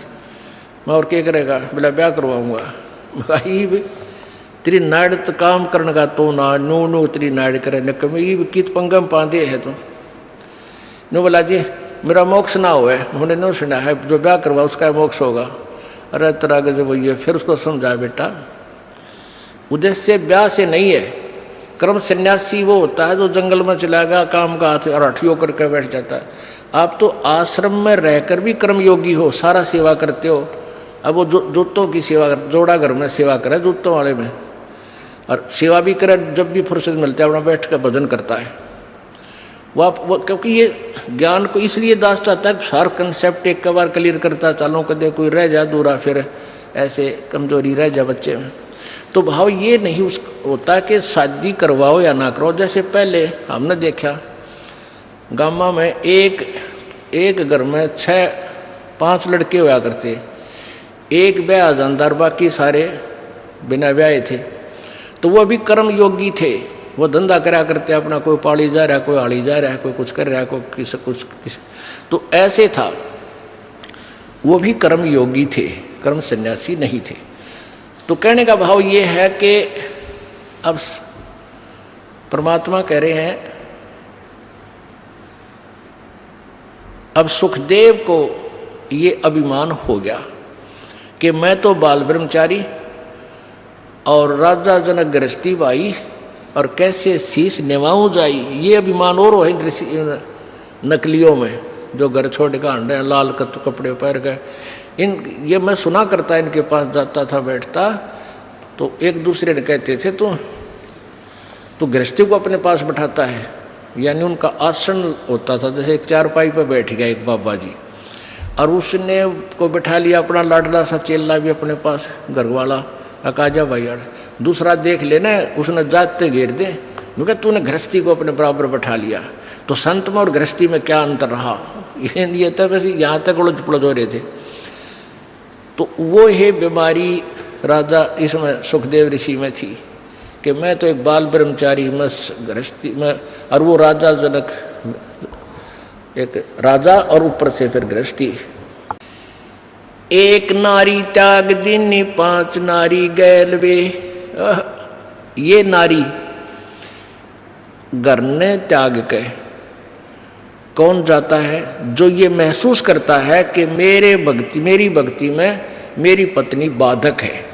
मैं और क्या करेगा? बोला ब्याह करवाऊँगा। तेरी नाड़ तो काम करने का तो ना नो तेरी नाड़ करे न कित पंगम पांदे है तो नो। बोला जी मेरा मोक्ष ना हो है, उन्होंने नो सुना है, जो ब्याह करवा उसका मोक्ष होगा। अरे तरह के जो वही है। फिर उसको समझाया, बेटा उद्देश्य ब्याह से नहीं है, कर्म सन्यासी वो होता है जो जंगल में चला गया, काम का हाथ और हठियों करके बैठ जाता है। आप तो आश्रम में रहकर भी कर्मयोगी हो, सारा सेवा करते हो। अब वो जूतों की सेवा, जोड़ा घर में सेवा करे जूतों वाले में, और सेवा भी करे, जब भी फुर्सत मिलता है अपना बैठ कर भजन करता है वो क्योंकि ये ज्ञान को इसलिए दास चाहता है, हर कंसेप्ट एक बार क्लियर करता चलो, कदे कोई रह जा दूरा, फिर ऐसे कमजोरी रह जा बच्चे में। तो भाव ये नहीं होता कि शादी करवाओ या ना करवाओ। जैसे पहले हमने देखा गामा में एक घर में 6-5 लड़के हुआ करते, एक ब्याह जानदार, बाकी सारे बिना ब्याह थे। तो वो भी कर्म योगी थे, वो धंधा करा करते अपना, कोई पाली जा रहा है, कोई आड़ी जा रहा है, कोई कुछ कर रहा है, कोई किस। तो ऐसे था। वो भी कर्म योगी थे, कर्म सन्यासी नहीं थे। तो कहने का भाव ये है कि अब परमात्मा कह रहे हैं, अब सुखदेव को ये अभिमान हो गया कि मैं तो बाल ब्रह्मचारी और राजा जनक गृहस्थी भाई और कैसे शीश निभाऊं जाई। ये अभिमान और है नकलियों में जो घर छोड़ के आंड रहे हैं, लाल कपड़े पहन के। ये मैं सुना करता इनके पास जाता था, बैठता, तो एक दूसरे ने कहते थे तू गृहस्थी को अपने पास बैठाता है, यानी उनका आसन होता था। जैसे एक चारपाई पर बैठ गया एक बाबा जी, और उसने को बैठा लिया अपना लाडला सा चेला भी अपने पास, घर वाला अकाजा भाई यार। दूसरा देख लेना, उसने जाते घेर दे, क्योंकि तूने गृहस्थी को अपने बराबर बैठा लिया। तो संत में और गृहस्थी में क्या अंतर रहा, ये तो वैसे यहाँ तक उलझ पुलझ हो रहे थे। तो वो है बीमारी राजा इसमें सुखदेव ऋषि में थी कि मैं तो एक बाल ब्रह्मचारी, मैं गृहस्थी में, और वो राजा जनक एक राजा और ऊपर से फिर गृहस्थी। एक नारी त्याग दीनी 5 नारी गैल वे। ये नारी घर ने त्याग के कौन जाता है, जो ये महसूस करता है कि मेरी भक्ति में मेरी पत्नी बाधक है,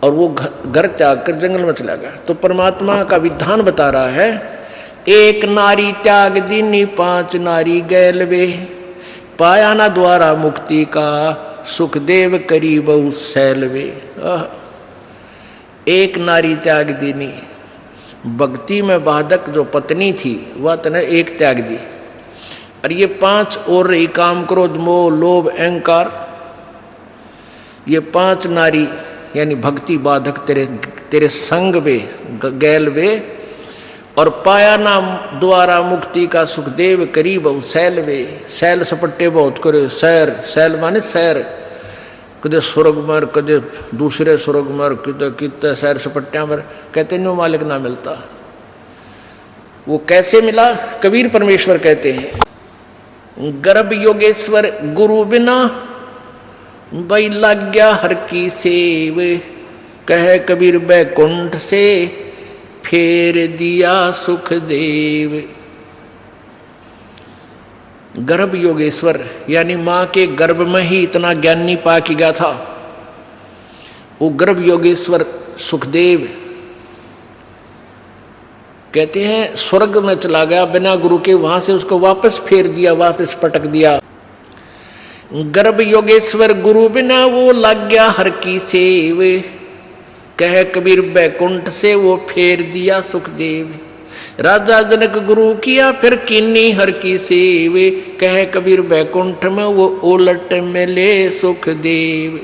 और वो घर त्याग कर जंगल में चला गया। तो परमात्मा का विधान बता रहा है, एक नारी त्याग दीनी 5 नारी गैल वे, पाया ना द्वारा मुक्ति का सुखदेव करी बहु सैलवे। एक नारी त्याग दीनी, भक्ति में बाधक जो पत्नी थी वह तने एक त्याग दी, और ये 5 और रही, काम क्रोध मोह लोभ अहंकार। ये 5 नारी यानी भक्ति बाधक तेरे संग वे गैल वे, और पाया ना द्वारा मुक्ति का सुखदेव करीब सैल वे। सैल सपट्टे बहुत करे, सैर, सैल माने सैर, कदे स्वर्ग मर, कदे दूसरे स्वर्ग मर, कदे कितने सैर सपट्टिया मर, कहते नहीं मालिक ना मिलता। वो कैसे मिला, कबीर परमेश्वर कहते हैं, गर्भ योगेश्वर गुरु बिना भाई लाग्या हर की सेव, कह कबीर बैकुंठ से फेर दिया सुखदेव। गर्भ योगेश्वर यानी मां के गर्भ में ही इतना ज्ञानी पा के गया था वो गर्भ योगेश्वर सुखदेव। कहते हैं स्वर्ग में चला गया बिना गुरु के, वहां से उसको वापस फेर दिया, वापस पटक दिया। गर्भ योगेश्वर गुरु बिना वो लग गया हर की सेव, कह कबीर बैकुंठ से वो फेर दिया सुखदेव। राजा जनक गुरु किया फिर कीनी हर की सेव, कह कबीर बैकुंठ में वो उलट मिले सुखदेव।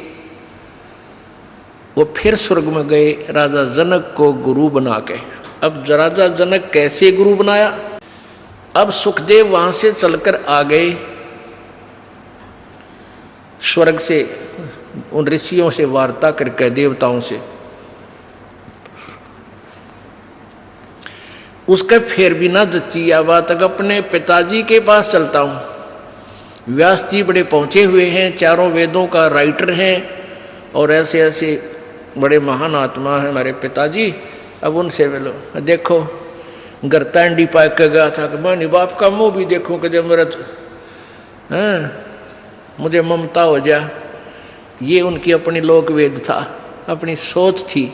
वो फिर स्वर्ग में गए राजा जनक को गुरु बना के। अब राजा जनक कैसे गुरु बनाया, अब सुखदेव वहां से चलकर आ गए स्वर्ग से, उन ऋषियों से वार्ता करके, देवताओं से। उसका फिर भी ना जची बात, तक अपने पिताजी के पास चलता हूं। व्यास जी बड़े पहुंचे हुए हैं, चारों वेदों का राइटर हैं, और ऐसे ऐसे बड़े महान आत्मा है हमारे पिताजी। अब उनसे मिलो, देखो गरतांडी पाक के गया था कि मैं बाप का मुंह भी देखूं कि जब मेरा मुझे ममता हो जा। ये उनकी अपनी लोक वेद था, अपनी सोच थी।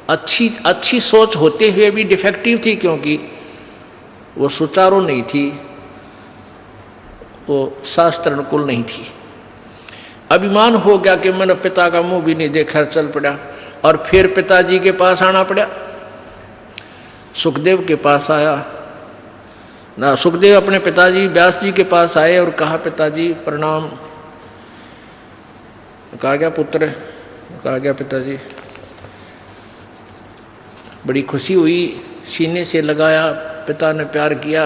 अच्छी सोच होते हुए भी डिफेक्टिव थी, क्योंकि वो सुचारू नहीं थी, वो शास्त्र अनुकूल नहीं थी। अभिमान हो गया कि मैंने पिता का मुंह भी नहीं देखा, चल पड़ा। और फिर पिताजी के पास आना पड़ा, सुखदेव के पास आया ना। सुखदेव अपने पिताजी व्यास जी के पास आए और कहा, पिताजी प्रणाम। कहा गया पुत्र, कहा गया पिताजी। बड़ी खुशी हुई, सीने से लगाया, पिता ने प्यार किया,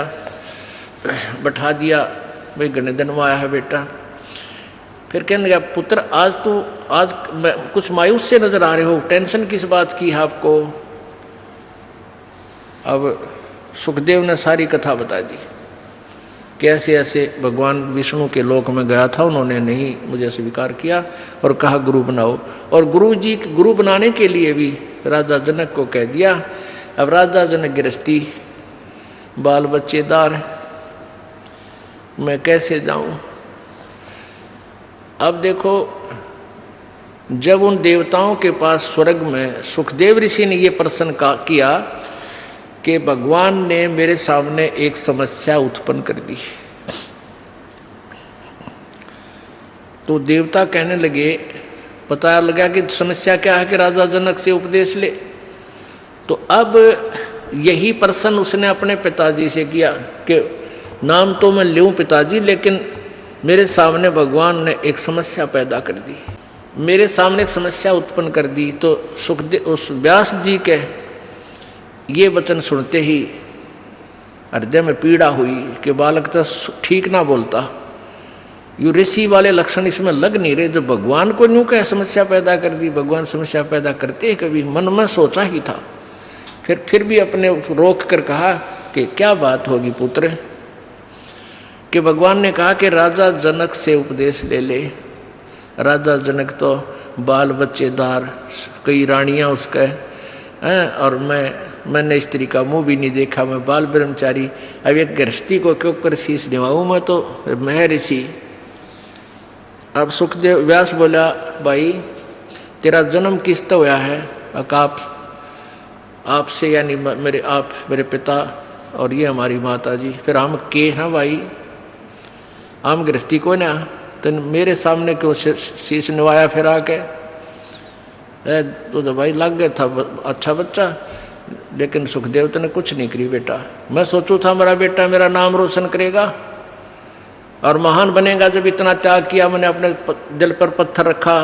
बैठा दिया, भाई गणेदन में आया है बेटा। फिर कहने लगा, पुत्र आज कुछ मायूस से नजर आ रहे हो, टेंशन किस बात की है आपको? अब सुखदेव ने सारी कथा बता दी कि ऐसे ऐसे भगवान विष्णु के लोक में गया था, उन्होंने नहीं मुझे स्वीकार किया और कहा गुरु बनाओ। और गुरु बनाने के लिए भी राजा जनक को कह दिया। अब राजा जनक गृहस्थी, बाल बच्चेदार, मैं कैसे जाऊं। अब देखो, जब उन देवताओं के पास स्वर्ग में सुखदेव ऋषि ने ये प्रश्न किया कि भगवान ने मेरे सामने एक समस्या उत्पन्न कर दी, तो देवता कहने लगे, पता लगा कि समस्या क्या है कि राजा जनक से उपदेश ले। तो अब यही प्रश्न उसने अपने पिताजी से किया कि नाम तो मैं लूँ पिताजी, लेकिन मेरे सामने भगवान ने एक समस्या पैदा कर दी, मेरे सामने एक समस्या उत्पन्न कर दी। तो सुखदेव उस व्यास जी के ये वचन सुनते ही हृदय में पीड़ा हुई कि बालक तो ठीक ना बोलता, यू ऋषि वाले लक्षण इसमें लग नहीं रहे। जो भगवान को न्यू क्या समस्या पैदा कर दी, भगवान समस्या पैदा करते ही कभी, मन में सोचा ही था। फिर भी अपने रोक कर कहा कि क्या बात होगी पुत्र, कि भगवान ने कहा कि राजा जनक से उपदेश ले ले। राजा जनक तो बाल बच्चेदार, कई रानियां उसके हैं, और मैंने स्त्री का मुंह भी नहीं देखा, मैं बाल ब्रह्मचारी, अब एक गृहस्थी को क्यों कर शीश निभाऊं, मैं तो मैं ऋषि। अब सुखदेव व्यास बोला, भाई तेरा जन्म किस तो हुआ है, आपसे यानी आप मेरे पिता और ये हमारी माता जी, फिर हम के हैं भाई, हम गृहस्थी को ना, तो मेरे सामने क्यों शीश निभाया फिर आके। तो भाई लग गया था अच्छा बच्चा, लेकिन सुखदेव ने कुछ नहीं करी बेटा। मैं सोचू था मेरा बेटा मेरा नाम रोशन करेगा और महान बनेगा, जब इतना त्याग किया मैंने, अपने दिल पर पत्थर रखा,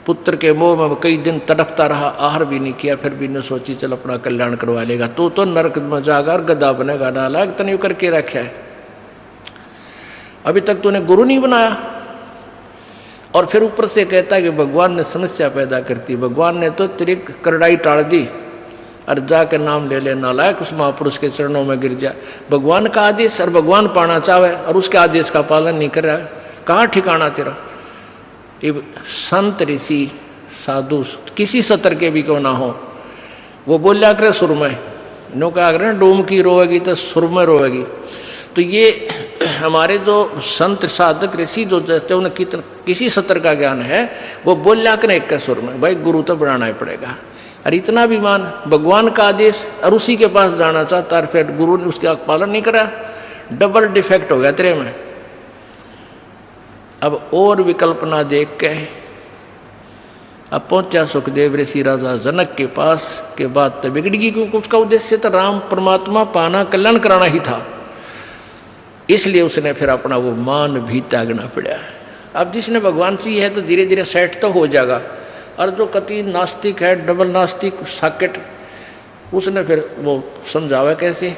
पुत्र के मोह में कई दिन तड़पता रहा, आहार भी नहीं किया, फिर भी न सोची चल अपना कल्याण करवा लेगा। तो नरक में जाकर और गधा बनेगा, नालायक तने करके रखा है, अभी तक तूने गुरु नहीं बनाया। और फिर ऊपर से कहता है कि भगवान ने समस्या पैदा करती, भगवान ने तो तेरी करड़ाई टाल दी और जाकर नाम ले ले, नालायक उस महापुरुष के चरणों में गिर जा। भगवान का आदेश और भगवान पाना चाहे और उसके आदेश का पालन नहीं कर रहा, कहाँ ठिकाना तेरा। संत ऋषि साधु किसी सतर के भी क्यों ना हो, वो बोलिया करे सुर में, नो क्या करें डूम की रोएगी तो सुर में रोएगी। तो ये हमारे जो संत साधक ऋषि जो जैसे उन्हें किसी सतर का ज्ञान है, वो बोलिया करें एक सुर में, भाई गुरु तो बढ़ाना ही पड़ेगा। और इतना भी मान, भगवान का आदेश और उसी के पास जाना चाहता, और फिर गुरु ने उसका पालन नहीं करा, डबल डिफेक्ट हो गया तेरे में। अब और विकल्प ना देख के अब पहुंचा सुखदेव ऋषि राजा जनक के पास के बाद तो बिगड़ गई, क्योंकि उसका उद्देश्य तो राम परमात्मा पाना, कल्याण कराना ही था। इसलिए उसने फिर अपना वो मान भी त्यागना पड़ा। अब जिसने भगवान सी है तो धीरे धीरे सेट तो हो जाएगा, और जो कति नास्तिक है, डबल नास्तिक साकेट, उसने फिर वो समझावा कैसे।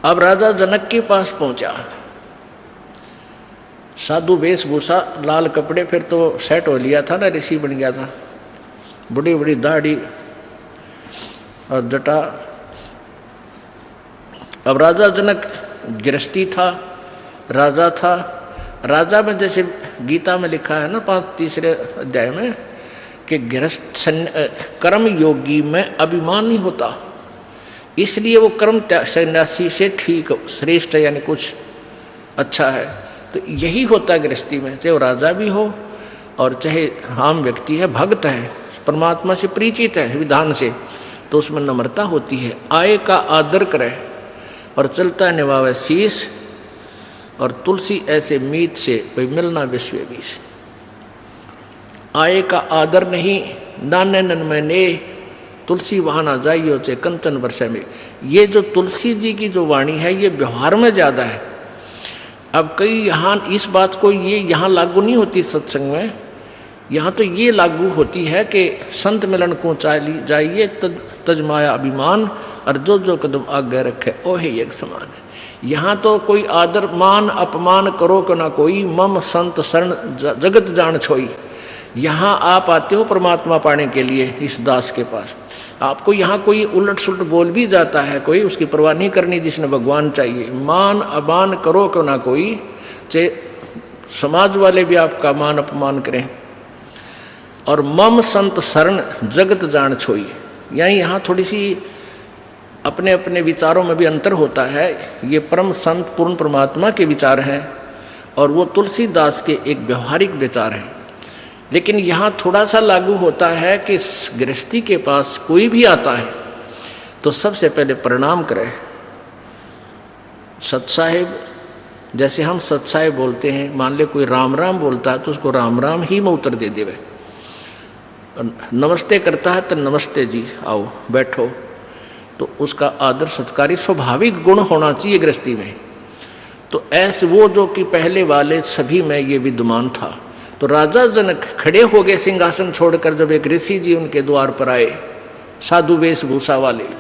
अब राजा जनक के पास पहुंचा, साधु वेशभूषा, लाल कपड़े, फिर तो सेट हो लिया था ना, ऋषि बन गया था, बड़ी बड़ी दाढ़ी और जटा। अब राजा जनक गृहस्थी था, राजा था। राजा में जैसे गीता में लिखा है ना 3 अध्याय में कि गृहस्थ कर्म योगी में अभिमान नहीं होता, इसलिए वो कर्म सन्यासी से ठीक श्रेष्ठ है, यानी कुछ अच्छा है। तो यही होता है गृहस्थी में, चाहे वो राजा भी हो और चाहे आम व्यक्ति है, भक्त है, परमात्मा से परिचित है विधान से, तो उसमें नम्रता होती है। आय का आदर करे और चलता निभावे शीश, और तुलसी ऐसे मीत से कोई मिलना विश्व बीस। आय का आदर नहीं, नाने नन में ने तुलसी वहाँ ना जाइयो चे कंचन वर्षा में। ये जो तुलसी जी की जो वाणी है, ये व्यवहार में ज़्यादा है। अब कई यहाँ इस बात को ये यहाँ लागू नहीं होती सत्संग में, यहाँ तो ये लागू होती है कि संत मिलन को चाली जाइए तजमाया अभिमान, और जो कदम आगे रखे ओहे एक समान है। यहाँ तो कोई आदर मान अपमान करो को ना कोई, मम संत शरण जगत जान छोई। यहाँ आप आते हो परमात्मा पाने के लिए इस दास के पास, आपको यहाँ कोई उलट सुलट बोल भी जाता है कोई, उसकी परवाह नहीं करनी, जिसने भगवान चाहिए। मान अमान करो क्यों ना कोई, चाहे समाज वाले भी आपका मान अपमान करें। और मम संत शरण जगत जान छोई, यानी यहाँ थोड़ी सी अपने अपने विचारों में भी अंतर होता है। ये परम संत पूर्ण परमात्मा के विचार हैं और वो तुलसीदास के एक व्यवहारिक विचार हैं। लेकिन यहाँ थोड़ा सा लागू होता है कि गृहस्थी के पास कोई भी आता है तो सबसे पहले प्रणाम करे। सत साहेब, जैसे हम सत साहेब बोलते हैं, मान ले कोई राम राम बोलता है तो उसको राम राम ही में उत्तर दे देवे। नमस्ते करता है तो नमस्ते जी, आओ बैठो, तो उसका आदर सत्कारी स्वाभाविक गुण होना चाहिए गृहस्थी में। तो ऐसे वो जो कि पहले वाले सभी में ये विद्यमान था। तो राजा जनक खड़े हो गए सिंहासन छोड़कर जब एक ऋषि जी उनके द्वार पर आए, साधु वेशभूषा वाले।